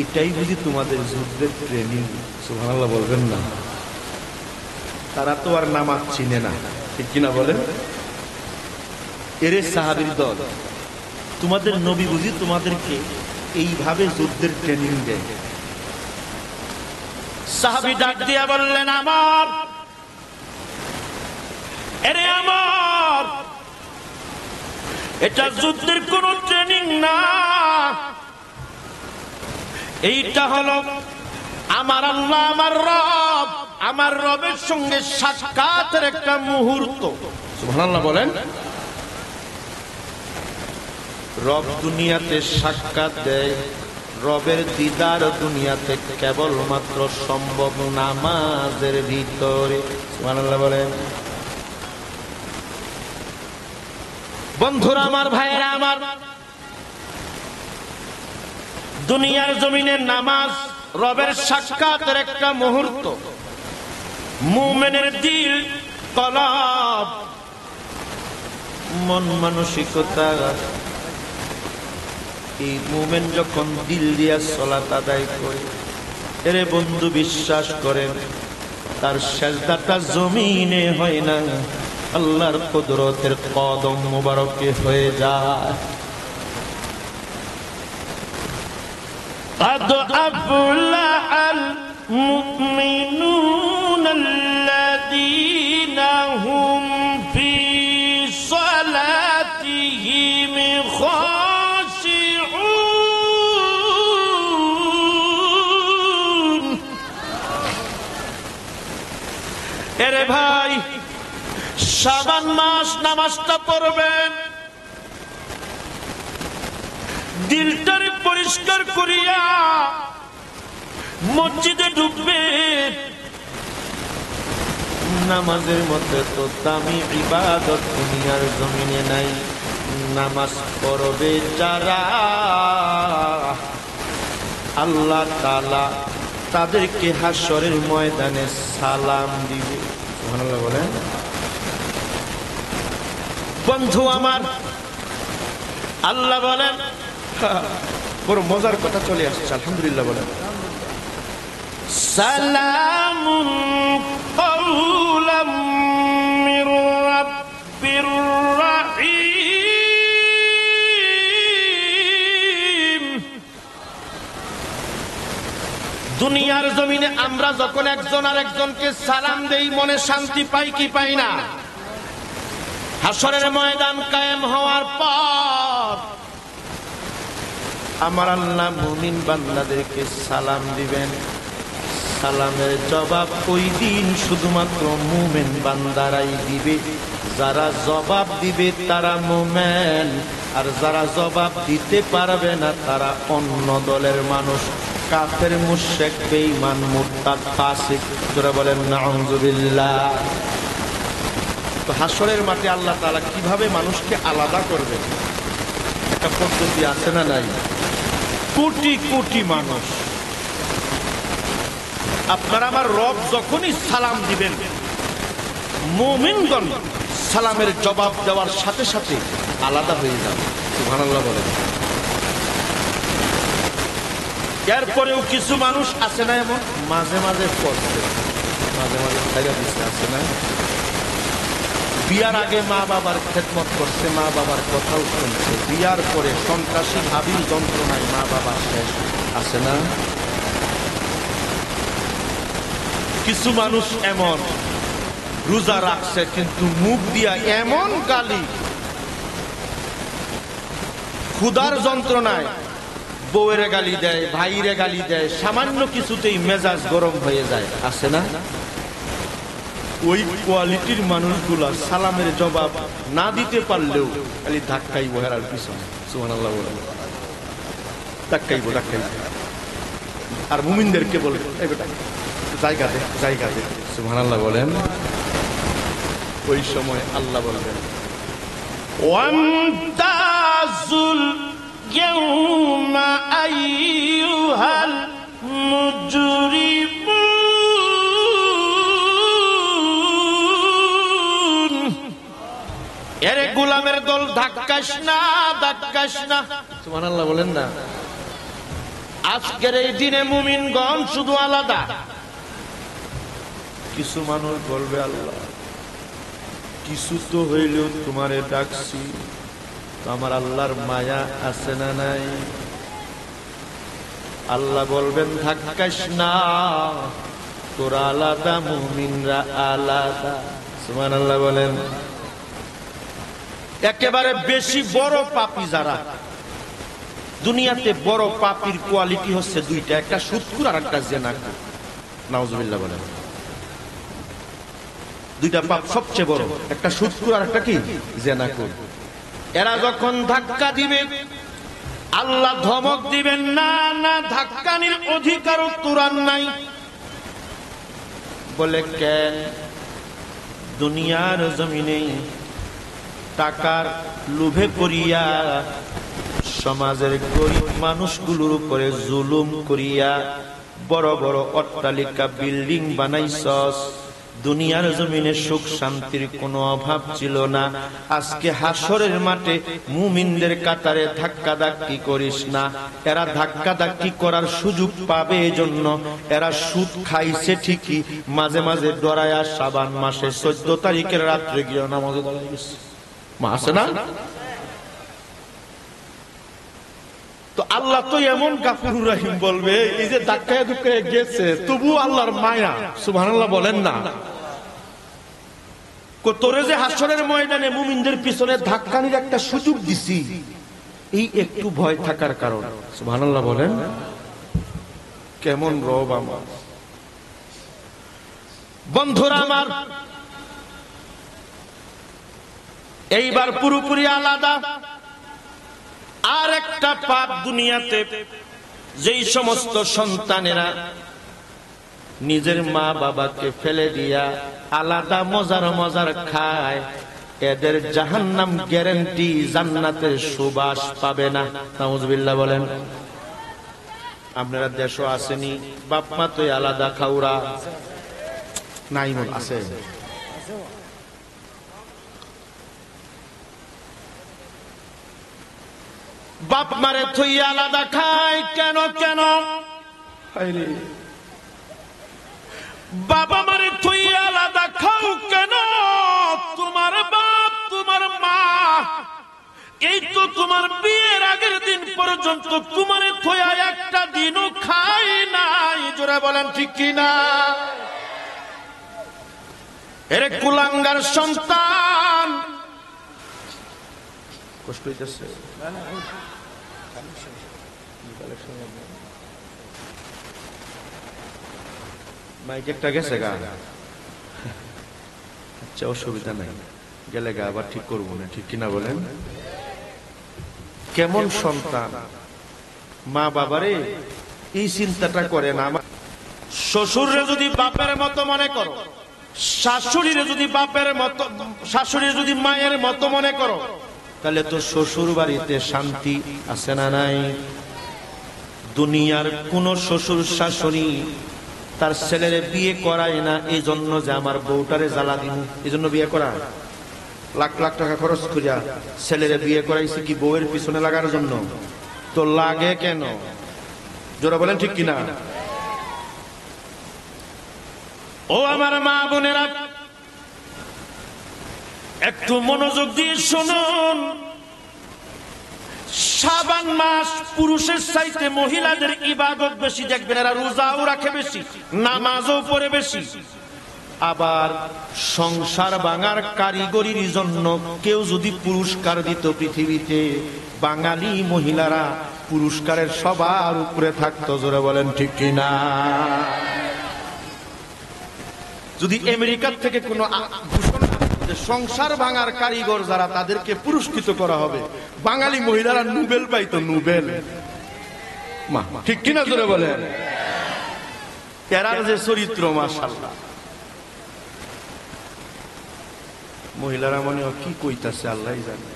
A: এটাই বুঝি তোমাদের যুদ্ধের ট্রেনিং? সুবহানাল্লাহ বলবেন না? তারা তো আর নামাজ চিনে না, ঠিক কিনা বলেন? এরে সাহাবীর দল, তোমাদের নবী বুঝি তোমাদেরকে এইভাবে যুদ্ধের ট্রেনিং দেয়? সাহাবী ডাক দিয়া বললেন, আমার এরে আমার, এটা যুদ্ধের কোন ট্রেনিং না, এইটা হলো আমার আল্লাহ, আমার রব, আমার রবের সঙ্গে সাক্ষাতের একটা মুহূর্ত। সুবহানাল্লাহ বলেন। রব দুনিয়াতে সাক্ষাৎ দেয়, রবের দিদার দুনিয়াতে কেবলমাত্র সম্ভব নামাজের ভিতরে। সুবহানাল্লাহ বলেন। বন্ধুরা আমার, ভাইয়েরা আমার, দুনিয়ার জমিনে নামাজ রবের সাক্ষাতের একটা মুহূর্ত। মুমিনের দিল, কলব, মন মানসিকতা, এই মুমিন যখন দিল দিয়া সালাত আদায় করে, এরে বন্ধু বিশ্বাস করেন তার সিজদাটা জমিনে হয় না, আল্লাহর কুদরতের কদম মুবারকে হয়ে যায়। قد أفلح المؤمنون الذين هم في صلاتهم خاشعون। এরে ভাই, শাবান মাস নামাজটা পড়বেন, দিলটারে পরিষ্কার করিয়া মসজিদে ঢুকবে। নামাজের মধ্যে তো দামি ইবাদত দুনিয়ার জমিনে নাই। নামাজ পড়বে যারা, আল্লাহ তাআলা তাদেরকে হাশরের ময়দানে সালাম দিবে। সুবহানাল্লাহ বলেন। বন্ধু আমার, আল্লাহ বলেন, বড় মজার কথা চলে আসছে, আলহামদুলিল্লাহ বলেন, সালামুন কাওলাম মির রাব্বির রাহিম। দুনিয়ার জমিনে আমরা যখন একজন আর একজনকে সালাম দেই, মনে শান্তি পাই কি পাই না? হাশরের ময়দান কায়েম হওয়ার পর আমার আল্লাহ মুমিন বান্দাদেরকে সালাম দিবেন। সালামের জবাব ওই দিন শুধুমাত্র মুমিন বান্দারাই দিবে। যারা জবাব দিবে তারা মুমিন, আর যারা জবাব দিতে পারবে না তারা অন্য দলের মানুষ। কাফের, মুশরিক, বেঈমান, মুরতাদ, ফাসিক। যারা বলেন নাউযুবিল্লাহ। তো হাসরের মাঠে আল্লাহ তাআলা কিভাবে মানুষকে আলাদা করবে, একটা পদ্ধতি আছে না নাই? কোটি কোটি মানুষ, আপনারা আমার রব যখনই সালাম দিবেন, মুমিনগণ সালামের জবাব দেওয়ার সাথে সাথে আলাদা হয়ে যাবে। সুবহানাল্লাহ বলেন। এরপরেও কিছু মানুষ আছে না এমন, মাঝে মাঝে পড়ছে, মাঝে মাঝে ছাইরা দিচ্ছে, আছে না? বিয়ার আগে মা বাবার খেদমত করছে, মা বাবার কথাও শুনছে, বিয়ার পরে সন্ত্রাসী হাবিল যন্ত্রণায় মা বাবা শেষ, আছে না? কিছু মানুষ এমন রোজা রাখছে কিন্তু মুখ দিয়া এমন গালি, ক্ষুধার যন্ত্রণায় বউয়ের গালি দেয়, ভাইরে গালি দেয়, সামান্য কিছুতেই মেজাজ গরম হয়ে যায়, আছে না? ওই কোয়ালিটির মানুষগুলা সালামের জবাব না দিতে পারলেও খালি ধাক্কাই বহেরার পিছনে। সুবহানাল্লাহ বলেন। ধাক্কাইব। আর মুমিনদেরকে বলে এই বেটা জায়গা দে। সুবহানাল্লাহ বলেন। ওই সময় আল্লাহ বলবেন ওয়ামতাজুল ইয়াউমা আইয়ুহাল মুজরিমুন। এরে গোলামের দল, ধাক্কাস না। সুবহানাল্লাহ বলেন না। আজকের এই দিনে মুমিনগণ শুধু আলাদা। কিছু মানুষ বলবে আল্লাহ কিছু তো হইলেও তোমারে ডাকছি, তো আমার আল্লাহর মায়া আছে না নাই? আল্লাহ বলবেন ধাক্কাস না, তোরা আলাদা, মুমিনরা আলাদা। সুবহানাল্লাহ বলেন। একেবারে বেশি বড় পাপী যারা দুনিয়াতে, বড় পাপীর কোয়ালিটি হচ্ছে দুইটা, একটা সুদখোর আর একটা জিনাখোর। নাউজুবিল্লাহ বলেন। দুইটা পাপ সবচেয়ে বড়, একটা সুদখোর আর একটা কি জিনাখোর। এরা যখন ধাক্কা দিবে আল্লাহ ধমক দিবেন, না না, ধাক্কানির অধিকারও তোরার নাই। বলে কেন? দুনিয়ার জমিনে টাকার লোভে করিয়া সমাজের গরিব মানুষগুলোর উপরে জুলুম করিয়া বড় বড় অট্টালিকা, বিল্ডিং বানাইছস। দুনিয়ার জমিনে সুখ শান্তির কোনো অভাব ছিল না। আজকে হাসরের মাঠে মুমিনদের কাতারে ধাক্কাধাক্কি করিস না। এরা ধাক্কাধাক্কি করার সুযোগ পাবে, এজন্য এরা সুদ খাইছে ঠিকই, মাঝে মাঝে ডরায়া শাবান মাসে 14 তারিখের রাত্রে গিয়ে নামাজে দাঁড়িয়ে গেছে, মা আছে না? তো আল্লাহ তো এমন গাফুরুর রহিম, বলবে এই যে ধাক্কায় ধুক্কায় গেছে তবু আল্লাহর মায়া। সুবহানাল্লাহ বলেন না। তোরে যে হাসরের ময়দানে মুমিনদের পিছনে ধাক্কানির একটা সুযোগ দিছি, এই একটু ভয় থাকার কারণ। সুবহানাল্লাহ বলেন। কেমন রব আমার! বন্ধুরা আমার, এইবার পুরোপুরি আলাদা। আর একটা পাপ দুনিয়াতে, যেই সমস্ত সন্তানেরা নিজের মা বাবাকে ফেলে দিয়া আলাদা মজার খায়, এদের জাহান্নাম গ্যারান্টি, জান্নাতের সুবাস পাবে না। নাউজুবিল্লাহ বলেন। আপনারা দেশও আসেনি, বাপ মা তো আলাদা খাওরা নাই, মন আছে? বাপ মারে থইয়া আলাদা খায় কেন? বাবা মারে থইয়া আলাদা খাও কেন? তোমার বাপ, তোমার মা, এই তো তোমার বিয়ের আগের দিন পর্যন্ত তোমারে থইয়া একটা দিনও খাই নাই। জোরে বলেন ঠিক কিনা? এরে কুলাঙ্গার সন্তান, কষ্ট হইতেছে। মাইক একটা গেছে গা, আচ্ছা অসুবিধা নাই, গেলে গা আবার ঠিক করবো না, ঠিক কিনা বলেন? কেমন সন্তান! মা বাবারে এই চিন্তাটা করে না। শ্বশুরে যদি বাপের মতো মনে করো, শাশুড়িরে যদি বাপের মতো, শাশুড়ি যদি মায়ের মতো মনে করো, তাহলে তো শ্বশুর বাড়িতে শান্তি আছে না নাই? দুনিয়ার কোন শ্বশুর শাশুড়ি তার ছেলেরে বিয়ে করায় না এই জন্য যে আমার বউটারে জ্বালা দিন, এই জন্য বিয়ে করা। লাখ লাখ টাকা খরচ করিয়া ছেলেরে বিয়ে করাইছে কি বউয়ের পিছনে লাগার জন্য? তো লাগে কেন? জোরা বলেন ঠিক কিনা? ও আমার মা বোনেরা, একটু মনোযোগ দিয়ে শুনুন। শাবান মাস পুরুষের চাইতে মহিলাদের ইবাদত বেশি। দেখবেন এরা রোজাও রাখে বেশি, নামাজও পড়ে বেশি। আবার সংসার ভাঙার কারিগরির জন্য কেউ যদি পুরস্কার দিত পৃথিবীতে, বাঙালি মহিলারা পুরস্কারের সবার উপরে থাকতো। জোরে বলেন ঠিক কিনা? যদি আমেরিকার থেকে কোনো ঘোষণা যে সংসার ভাঙার কারিগর যারা, তাদেরকে পুরস্কৃত করা হবে, বাঙালি মহিলারা নোবেল পাইতো। নোবেল, ঠিক কিনা? জোরে বলেন। এরার যে চরিত্র, মাশাআল্লাহ। মহিলারা মনে হয় কি কইতাছে আল্লাহ জানে।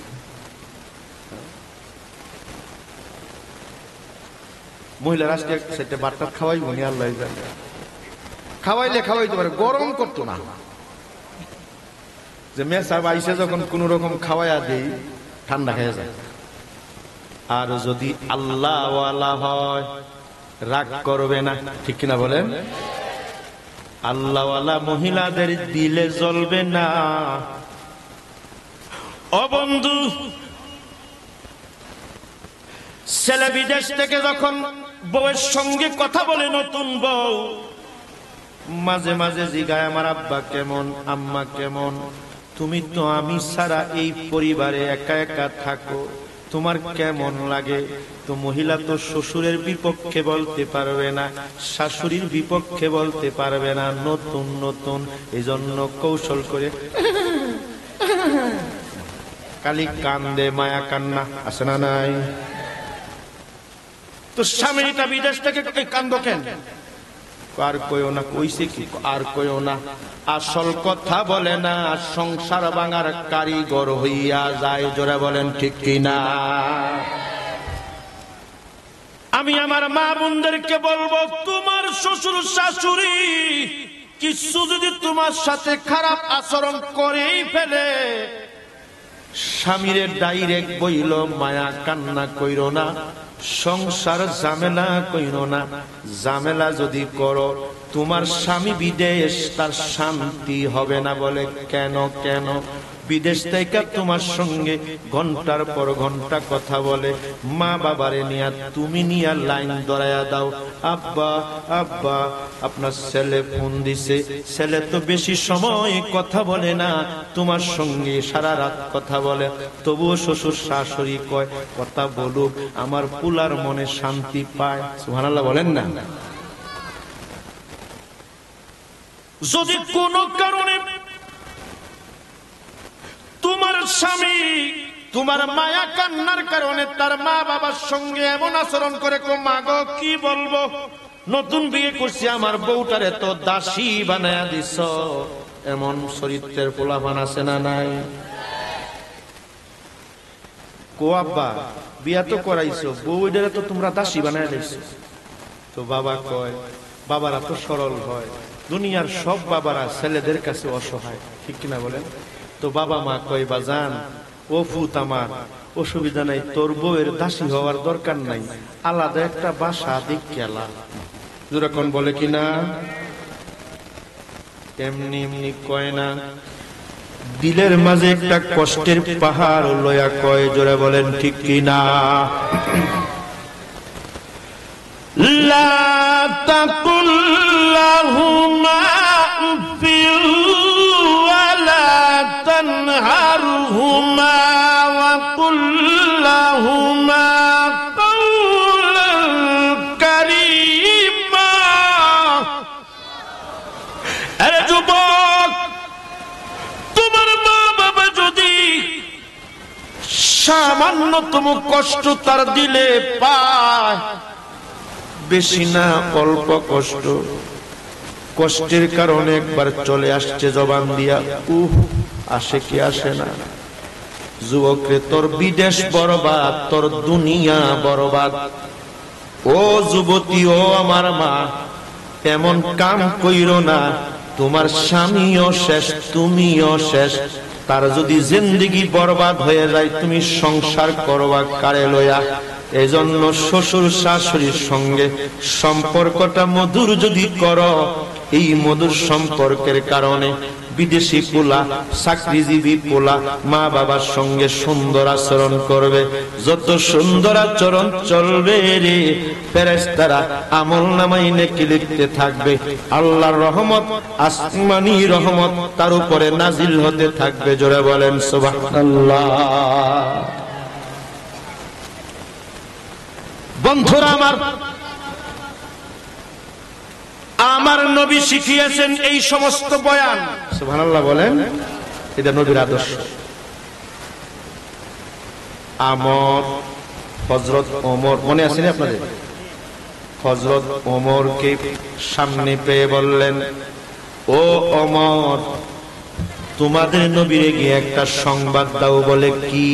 A: মহিলারা আজকে সেটা বার্তা খাওয়াই মনে আল্লাহ জানে। খাওয়াইলে খাওয়াইতে পারে, গরম করতো না। যে মেসাব আইসে যখন কোন রকম খাওয়াইয়া দেই, ঠান্ডা হয়ে যায়। আর যদি আল্লাহ ওয়ালা হয়, রাগ করবে না, ঠিক কিনা বলেন? আল্লাহ ওয়ালা মহিলাদের দিলে জ্বলবে না। ও বন্ধু, ছেলে বিদেশ থেকে যখন বউয়ের সঙ্গে কথা বলে, নতুন বউ মাঝে মাঝে জিগায় আমার আব্বা কেমন, আম্মা কেমন। তুমি তো আমি ছাড়া এই পরিবারে একা একা থাকো, তোমার কেমন লাগে? তো মহিলা তো শ্বশুরের বিপক্ষে বলতে পারবে না, শাশুড়ির বিপক্ষে বলতে পারবে না। নতুন নতুন এই জন্য কৌশল করে কালি কান্দে, মায়া কান্না আছে না নাই? তো স্বামীটা বিদেশ থেকে কান্দ কেন? আর কইও না, কইছে কি আর কইও না। আসল কথা বলে না, সংসার ভাঙার কারিগর হইয়া যায়। জোরে বলেন ঠিক কিনা? আমি আমার মা বোনদেরকে বলবো, তোমার শ্বশুর শাশুড়ি কিছু যদি তোমার সাথে খারাপ আচরণ করেই ফেলে, স্বামীরে ডাইরেক্ট বইল মায়া কান্না কইরো না, সংসার ঝামেলা কইরো না। ঝামেলা যদি করো, তোমার স্বামী বিদেশ, তার শান্তি হবে না। বলে কেন? কেন? বিদেশ থেকে তোমার সঙ্গে ঘন্টার পর ঘন্টা কথা বলে, মা বাবারে নিয়া তুমি নিয়া লাইন ধরাইয়া দাও, আব্বা আব্বা আপনার ছেলে ফোন দিছে। ছেলে তো বেশি সময় কথা বলে না, তোমার সঙ্গে সারা রাত কথা বলে। তবুও শ্বশুর শাশুড়ি কয় কথা বলুক, আমার পুলার মনে শান্তি পায়। সুবহানাল্লাহ বলেন না? যদি কোনো কারণে তোমার স্বামী তোমার মায়া কান্নার কারণে তার মা বাবার সঙ্গে এমন আচরণ করে, মা গো কি বলবো, নতুন বিয়ে করছি, আমার বউটারে তো দাসী বানায়া দিছ, এমন চরিত্রের পোলাপান আছে না নাই? কো আব্বা বিয়া তো করাইছো, বউটারে তো তোমরা দাসী বানায়া দিছো। তো বাবা কয়, বাবারা তো সরল হয়, দুনিয়ার সব বাবারা ছেলেদের কাছে অসহায়, ঠিক কিনা বলেন? তো বাবা মা কয়, বাজান ও ফুত আমার, অসুবিধা নাই, তোর বউয়ের দাসী হওয়ার দরকার নাই, আলাদা একটা বাসা দিক গেলা। যেরকম বলে কিনা? এমনি এমনি কয় না, দিলের মাঝে একটা কষ্টের পাহাড় লয়া কয়। জোরে বলেন ঠিক কিনা? লা তাকুল লাহুমা উফিন ওয়া লা তানহারহুমা ওয়া কুল লাহুমা কাওলান কারীমা। আরে যুবক, তোমার মা বাবা যদি সামান্যতম কষ্ট তার দিলে পায়, বেশি না অল্প কষ্ট, কষ্টের কারণে একবার চলে আসছে জবান দিয়া, আসে কি আসে না? যুবক রে, তোর বিদেশ বরবাদ, তোর দুনিয়া বরবাদ। ও যুবতী, ও আমার মা, এমন কাম কইরো না, তোমার স্বামীও শেষ, তুমিও শেষ। তার যদি জিন্দেগি বরবাদ হয়ে যায়, তুমি সংসার করবা কারে লইয়া? এজন্য শ্বশুর শাশুড়ির সঙ্গে সম্পর্কটা মধুর যদি করো, এই মধুর সম্পর্কের কারণে বিদেশি পোলা, চাকরিজীবী পোলা মা বাবার সঙ্গে সুন্দর আচরণ করবে। যত সুন্দর আচরণ চলবে রে, ফেরেশতারা আমলনামায় নেকি লিখতে থাকবে। আল্লাহর রহমত, আসমানি রহমত তার উপরে নাজিল হতে থাকবে। জোরে বলেন সুবহানাল্লাহ। বন্ধুরা আমার নবী শিখিয়েছেন এই সমস্ত বয়ান। সুবহানাল্লাহ বলেন, এটা নবীর আদর্শ। হযরত ওমর মনে আছে না আপনাদের? হযরত ওমরকে সামনে পেয়ে বললেন, ও ওমর, তোমাদের নবীরে গিয়ে একটা সংবাদ দাও। বলে কি?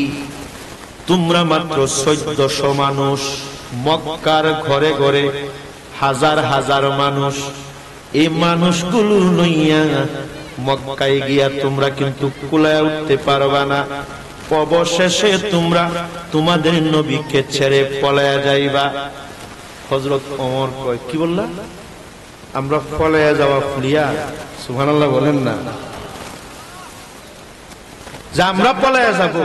A: তোমরা মাত্র 1400 মানুষ, মক্কার ঘরে ঘরে হাজার হাজার মানুষ। এই মানুষগুলো লইয়া মক্কায় গিয়া তোমরা কিন্তু কুলায় উঠতে পারবা না। অবশেষে তোমরা তোমাদের নবীকে ছেড়ে পলায়া যাইবা। হযরত ওমর কয়, কি বললা? আমরা পলায়া যাওয়া ফুলিয়া? সুবহানাল্লাহ বলেন না, যে আমরা পলায়া যাব?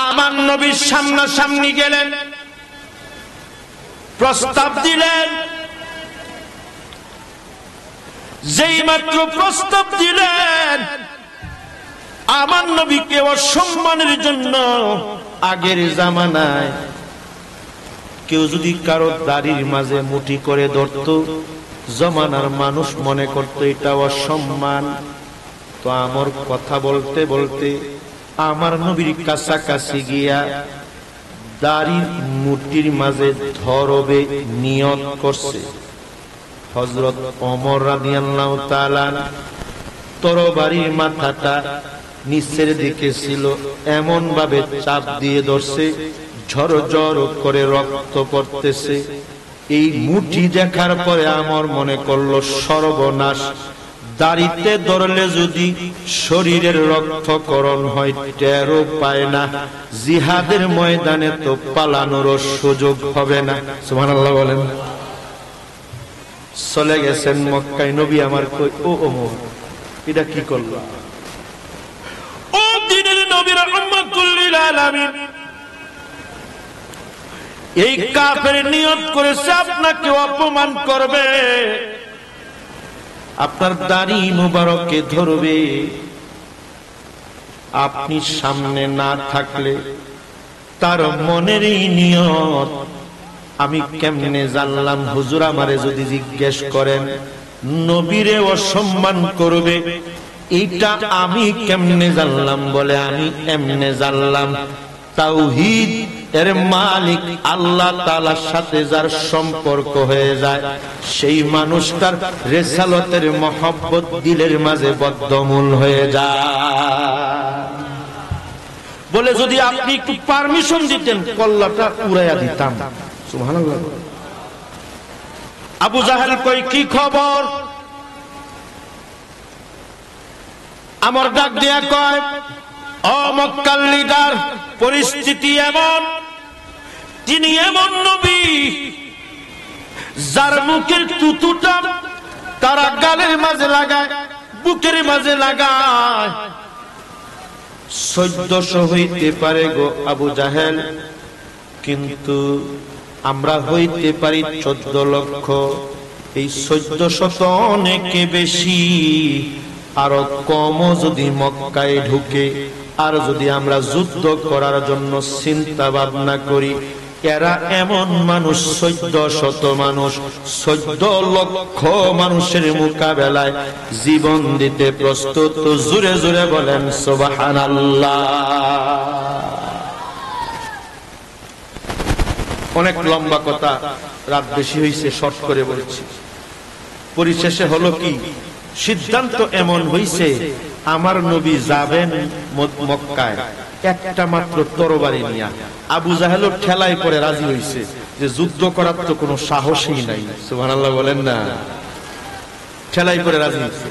A: আমার নবীর সামনাসামনি গেলেন, প্রস্তাব দিলেন। যেই মাত্র প্রস্তাব দিলেন, আমার নবীকে অসম্মানের জন্য আগের জামানায় কেউ যদি কারো দাড়ির মাঝে মুঠি করে ধরত, জমানার মানুষ মনে করত এটা অসম্মান। তো আমার কথা বলতে বলতে আমার নবীর কাছাকাছি গিয়া দাড়ির মুঠির মাঝে ধরবে নিয়ত করছে। হযরত ওমর রাদিয়াল্লাহু তাআলা তরবারির মাথাটা নিচের দিকে ছিল, এমন ভাবে চাপ দিয়ে ধরছে, ঝরঝর করে রক্ত পড়তেছে। এই মুঠি দেখার পরে আমার মনে করলো সর্বনাশ, দাড়িতে ধরলে যদি শরীরের রক্তকরণ হয় টেরও পায় না, জিহাদের ময়দানে তো পালানোর সুযোগ হবে না। সুবহানাল্লাহ বলেন। চলে গেছেন মক্কায়। নবী আমার কই, ও ওমর, এটা কি করলো? ও দিনের নবী রাহমাতুল লিল আলামিন, এই কাফের নিয়ত করেছে আপনাকে অপমান করবে, আপনার দাড়ি মুবারককে ধরবে। আপনি সামনে না থাকলে তার মনের এই নিয়ত আমি কেমনে জানলাম? হুজুর আমারে যদি জিজ্ঞেস করেন নবীরে অসম্মান করবে, এটা আমি কেমনে জানলাম? বলে আমি এমনে জানলাম, তাওহীদ এর মালিক আল্লাহ তাআলার সাথে যার সম্পর্ক হয়ে যায়, সেই মানুষটার রিসালাতের মহব্বত দিলের মাঝে বদ্ধমূল হয়ে যায়। বলে যদি আপনি একটু পারমিশন দিতেন, কল্লাটা উড়াইয়া দিতাম। সুবহানাল্লাহ। আবু জাহেল কই, কি খবর? আমার ডাক দিয়া কয়, ও মক্কার লিডার, পরিস্থিতি এমন, তিনি এমন নবী যার মুখের তুতুটা তারা গালের মাঝে লাগায়, বুকের মাঝে লাগায়। 1400 হইতে পারে গো আবু জাহেল, কিন্তু আমরা হইতে পারি 14 লক্ষ। এই 1400 তো অনেকে বেশি। আরো কম যদি মক্কায় ঢুকে, আর যদি আমরা যুদ্ধ করার জন্য চিন্তা ভাবনা করি, এরা এমন মানুষ 1400 মানুষ, 14 লক্ষ মানুষের মোকাবেলায় জীবন দিতে প্রস্তুত। জোরে জোরে বলেন সুবহানাল্লাহ। অনেক লম্বা কথা, রাত বেশি হয়েছে, শর্ট করে বলছি। পরিশেষে হলো কি, সিদ্ধান্ত এমন হইছে আমার নবী যাবেন মক্কায় একটা মাত্র তরবারি নিয়া। আবু জাহেলও ঠেলায় করে রাজি হইছে যে যুদ্ধ করার তো কোনো সাহসই নাই। সুবহানাল্লাহ বলেন না। ঠেলাই করে রাজি হইছে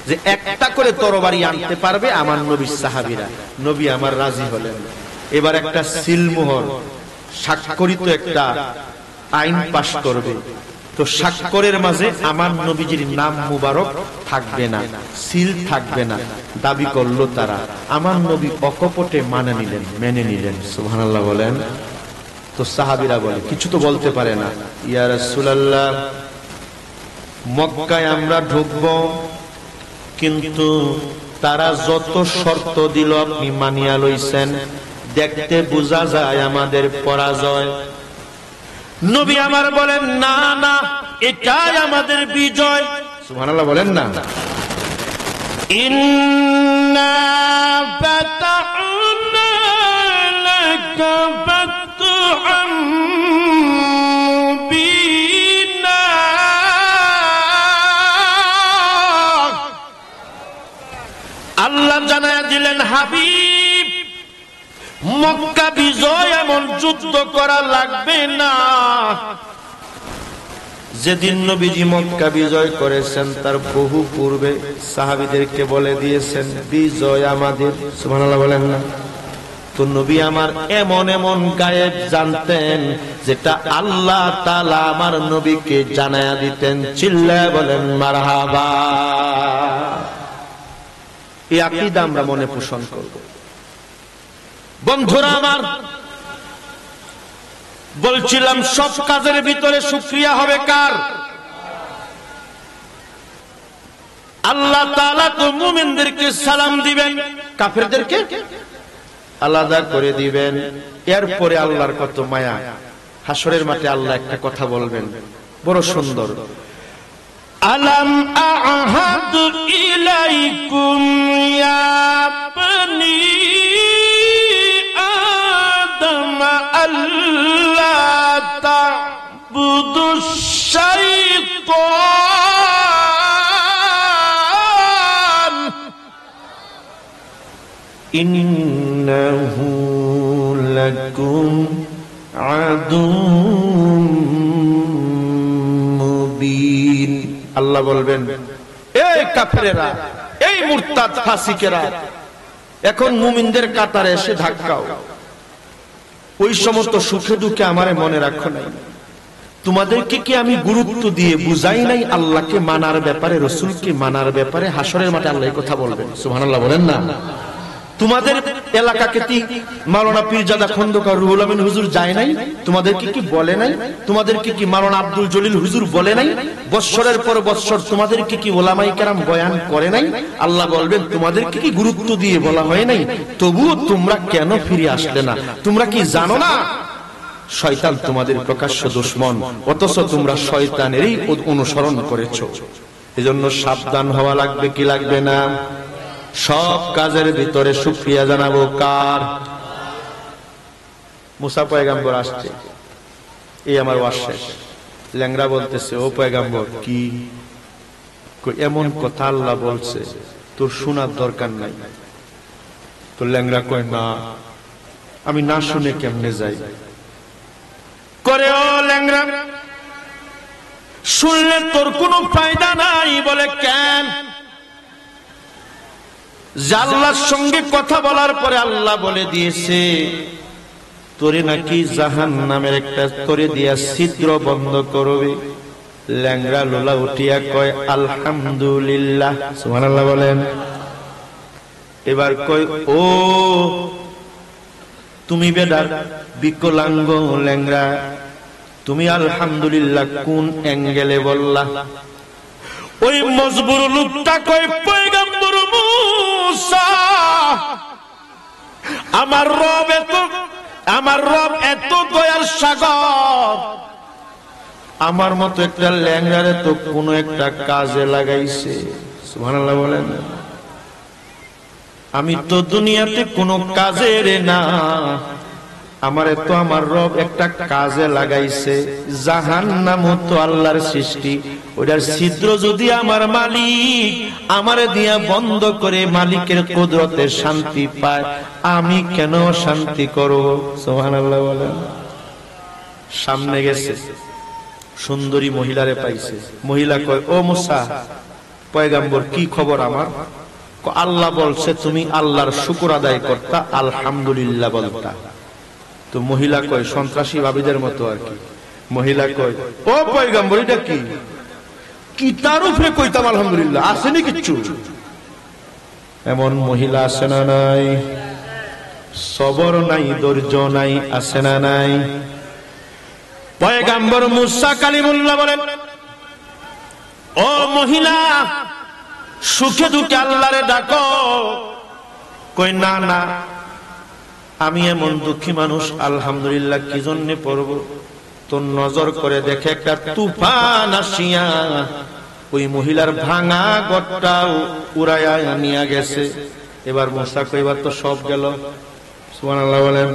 A: যে একটা করে তরবারি আনতে পারবে আমার নবীর সাহাবীরা। নবী আমার রাজি হলেন। এবার একটা সিলমোহর স্বাক্ষরিত একটা আইন পাশ করবে। তো স্বাক্ষরের মাঝে আমার নবীজির নাম মুবারক থাকবে না, সিল থাকবে না। দাবি করলো তারা। আমার নবী অকপটে মেনে নিলেন। সুবহানাল্লাহ বলেন। তো সাহাবীরা বলে, কিছু তো বলতে পারে না, ইয়া রাসূলুল্লাহ মক্কায় আমরা ঢুকবো, কিন্তু তারা যত শর্ত দিল আপনি মানিয়া লইছেন, দেখতে বোঝা যায় আমাদের পরাজয়। নবী আমার বলেন, না না, এটাই আমাদের বিজয়। সুবহানাল্লাহ বলেন না। ইন্না ফাতাহনা লাকা ফাতহাম মুবিনা। আল্লাহ জানায়া দিলেন, হাবিব মক্কা বিজয় এমন যুদ্ধ করা লাগবে না। যেদিন নবীজি মক্কা বিজয় করেছেন তার বহু পূর্বে সাহাবীদেরকে বলে দিয়েছেন বিজয় আমাদের। সুবহানাল্লাহ বলেন না। তো নবী আমার এমন এমন গায়েব জানতেন যেটা আল্লাহ তাআলা আমার নবীকে জানায়া দিতেন। চিল্লায়া বলেন মারহাবা। এই আকীদা আমরা মনে পোষণ করব। বন্ধুরা আমার, বলছিলাম সব কাজের ভিতরে শুকরিয়া হবে কার? আল্লাহ তাআলা তো মুমিনদেরকে সালাম দিবেন, কাফেরদেরকে আলাদা করে দিবেন। এরপরে আল্লাহর কত মায়া। হাসরের মাঠে আল্লাহ একটা কথা বলবেন, বড় সুন্দর। আলাম আহাদু ইলাইকুম ইয়া বনি আল্লাহ তা'বুদুশ শাইতান ইন্নাহু লাকুম আদুউম মুবিন। আল্লাহ বলবেন, এই কাফেরেরা, এই মুরতাদ ফাসিকেরা, এখন মুমিনদের কাতারে এসে ধাক্কাও। ওই সমস্ত সুখে দুঃখে আমারে মনে রাখো নাই। তোমাদেরকে কি আমি গুরুত্ব দিয়ে বুঝাই নাই আল্লাহকে মানার ব্যাপারে, রাসূলকে মানার ব্যাপারে? হাসরের মাঠে আল্লাহ এই কথা বলবেন। সুবহানাল্লাহ বলেন না। তোমাদের এলাকাকে কি মাওলানা পীরজাদা খন্দকার রুহুল আমিন হুজুর যায় নাই? তোমাদেরকে কি বলে নাই? তোমাদেরকে কি মাওলানা আব্দুল জলিল হুজুর বলে নাই? বৎসরের পর বৎসর তোমাদেরকে কি ওলামায়ে কেরাম বয়ান করে নাই? আল্লাহ বলবেন, তোমাদেরকে কি গুরুত্ব দিয়ে বলা হয় নাই? তবুও তোমরা কেন ফিরে আসলে না? তোমরা কি জানো না শয়তান তোমাদের প্রকাশ্য দুশমন, অথচ তোমরা শয়তানেরই অনুসরণ করেছো। এজন্য সাবধান হওয়া লাগবে কি লাগবে না? সব কাজের ভিতরে শুকরিয়া জানাবো কার? মুসা পয়গাম্বর আসছে, এই আমার ওয়াজ শেষ। ল্যাংড়া বলতেছে, ও পয়গাম্বর কি এমন কথা আল্লাহ বলছে, তোর শোনার দরকার নাই। তো ল্যাংড়া কয়, না আমি না শুনে কেমনে যাই? করে, ও ল্যাংড়া শুনলে তোর কোনো ফায়দা নাই। বলে কেন? আল্লাহর সঙ্গে কথা বলার পরে আল্লাহ বলে দিয়েছে তোরে নাকি জাহান্নামের একটা করে দিয়া ছিদ্র বন্ধ করবে। ল্যাংড়া লোলা উঠিয়া কয় আলহামদুলিল্লাহ। সুবহানাল্লাহ বলেন। এবার কয়, ও তুমি বেডার বিকলাঙ্গ ল্যাংড়া, তুমি আলহামদুলিল্লাহ কোন অ্যাঙ্গেলে বললা? ওই মজবুর লোকটা কয়, পয়গম্বর মুসা, আমার রব এত দয়ার সাগর, আমার মতো একটা ল্যাংড়ারে তো কোন একটা কাজে লাগাইছে। সুবহানাল্লাহ বলেন। আমি তো দুনিয়াতে কোনো কাজের না, আমারে তো আমার রব একটা কাজে লাগাইছে, জাহান্নাম তো আল্লাহর সৃষ্টি, ওটার ছিদ্র যদি আমার মালিক আমারে দিয়া বন্ধ করে মালিকের কুদরতে শান্তি পায়, আমি কেন শান্তি করব? সুবহানাল্লাহ বলেন। সামনে গেছে, সুন্দরী মহিলারে পাইছে। মহিলা কয়, ও মুসা পয়গম্বর, কি খবর আমার? আল্লাহ বলছে তুমি আল্লাহর শুকর আদায় করতা, আলহামদুলিল্লাহ বলতা। তো মহিলা কয়, সন্ত্রাসী ভাবিদের মতো আর কি। মহিলা কয়, ও পয়গম্বর, এটা কি? কি তার উপরে কইতাম আলহামদুলিল্লাহ, আসেনি কিচ্ছু? এমন মহিলা আছে না নাই? সবর নাই, ধৈর্য নাই, আছে না নাই? পয়গম্বর মুসা কালিমুল্লাহ বলেন, ও মহিলা, সুখে দুঃখে আল্লাহরে ডাকো। কই, না না, আমি এমন দুঃখী মানুষ, আলহামদুলিল্লাহ কি জন্য পড়ব? তো নজর করে দেখে একটা তুফান আসিয়া ওই মহিলার ভাঙা ঘরটাও উড়াইয়া নিয়ে গেছে। এবার মুসা কইবার তো সব গেল। সুবহানাল্লাহ বলেন।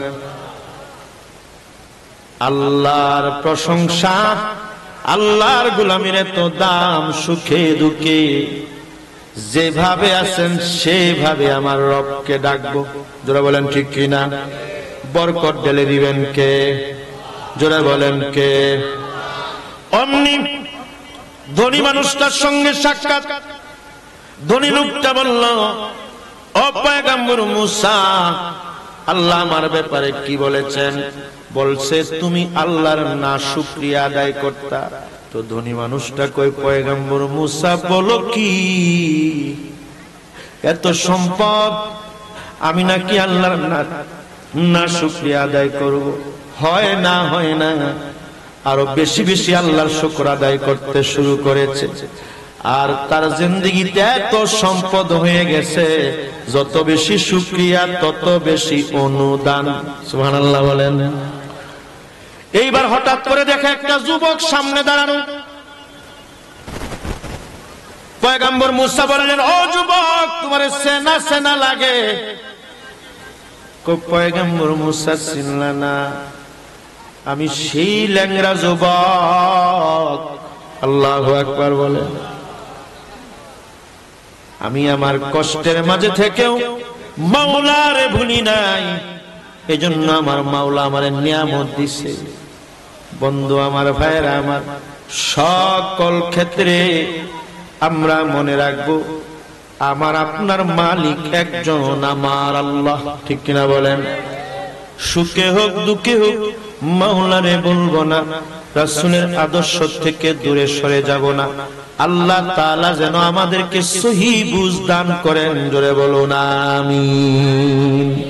A: আল্লাহর প্রশংসা, আল্লাহর গোলামির এত দাম, সুখে দুঃখে যেভাবে আছেন সেভাবে আমার রবকে ডাকবো। জোরে বলেন ঠিক কিনা? বরকত ঢেলে দিবেন কে? জোরে বলেন কে? অমনি ধনী মানুষটার সঙ্গে সাক্ষাৎ। ধনী লোকটা বলল, ও পয়গম্বর মুসা, আল্লাহ আমার ব্যাপারে কি বলেছেন? বলছে তুমি আল্লাহর না শুকরিয়া আদায় করতা। তো ধনী মানুষটা কই, পয়গম্বর মুসা বলো কি, এত সম্পদ আমি নাকি আল্লাহর না শুকরিয়া আদায় করব? হয় না, হয় না। আরো বেশি বেশি আল্লাহর শুকর আদায় করতে শুরু করেছে। আর তার জিন্দেগিতে এত সম্পদ হয়ে গেছে, যত বেশি শুকরিয়া তত বেশি অনুদান। সুবহানাল্লাহ বলেন। এইবার হঠাৎ করে দেখে একটা যুবক সামনে দাঁড়ানো। পয়গম্বর মুসা বললেন, ও যুবক, তোমার সেনা সেনা লাগে। পয়গম্বর মুসা চিনলা না? আমি সেই ল্যাংড়া যুবক। আল্লাহু আকবার বলে। আমি আমার কষ্টের মাঝে থেকেও মাওলারে ভুলি নাই, এজন্য আমার মাওলা আমার নিয়ামত দিছে। বন্ধু আমার, ভাইরা আমার, সকল ক্ষেত্রে আমরা মনে রাখবো আমার আপনার মালিক একজন, আমার আল্লাহ। ঠিক কিনা বলেন? সুখে হোক দুঃখে হোক মাওলারে বলবো না, রাসূলের আদর্শ থেকে দূরে সরে যাব না। আল্লাহ তাআলা যেন আমাদেরকে সহি বুঝ দান করেন। জোরে বলুন আমিন।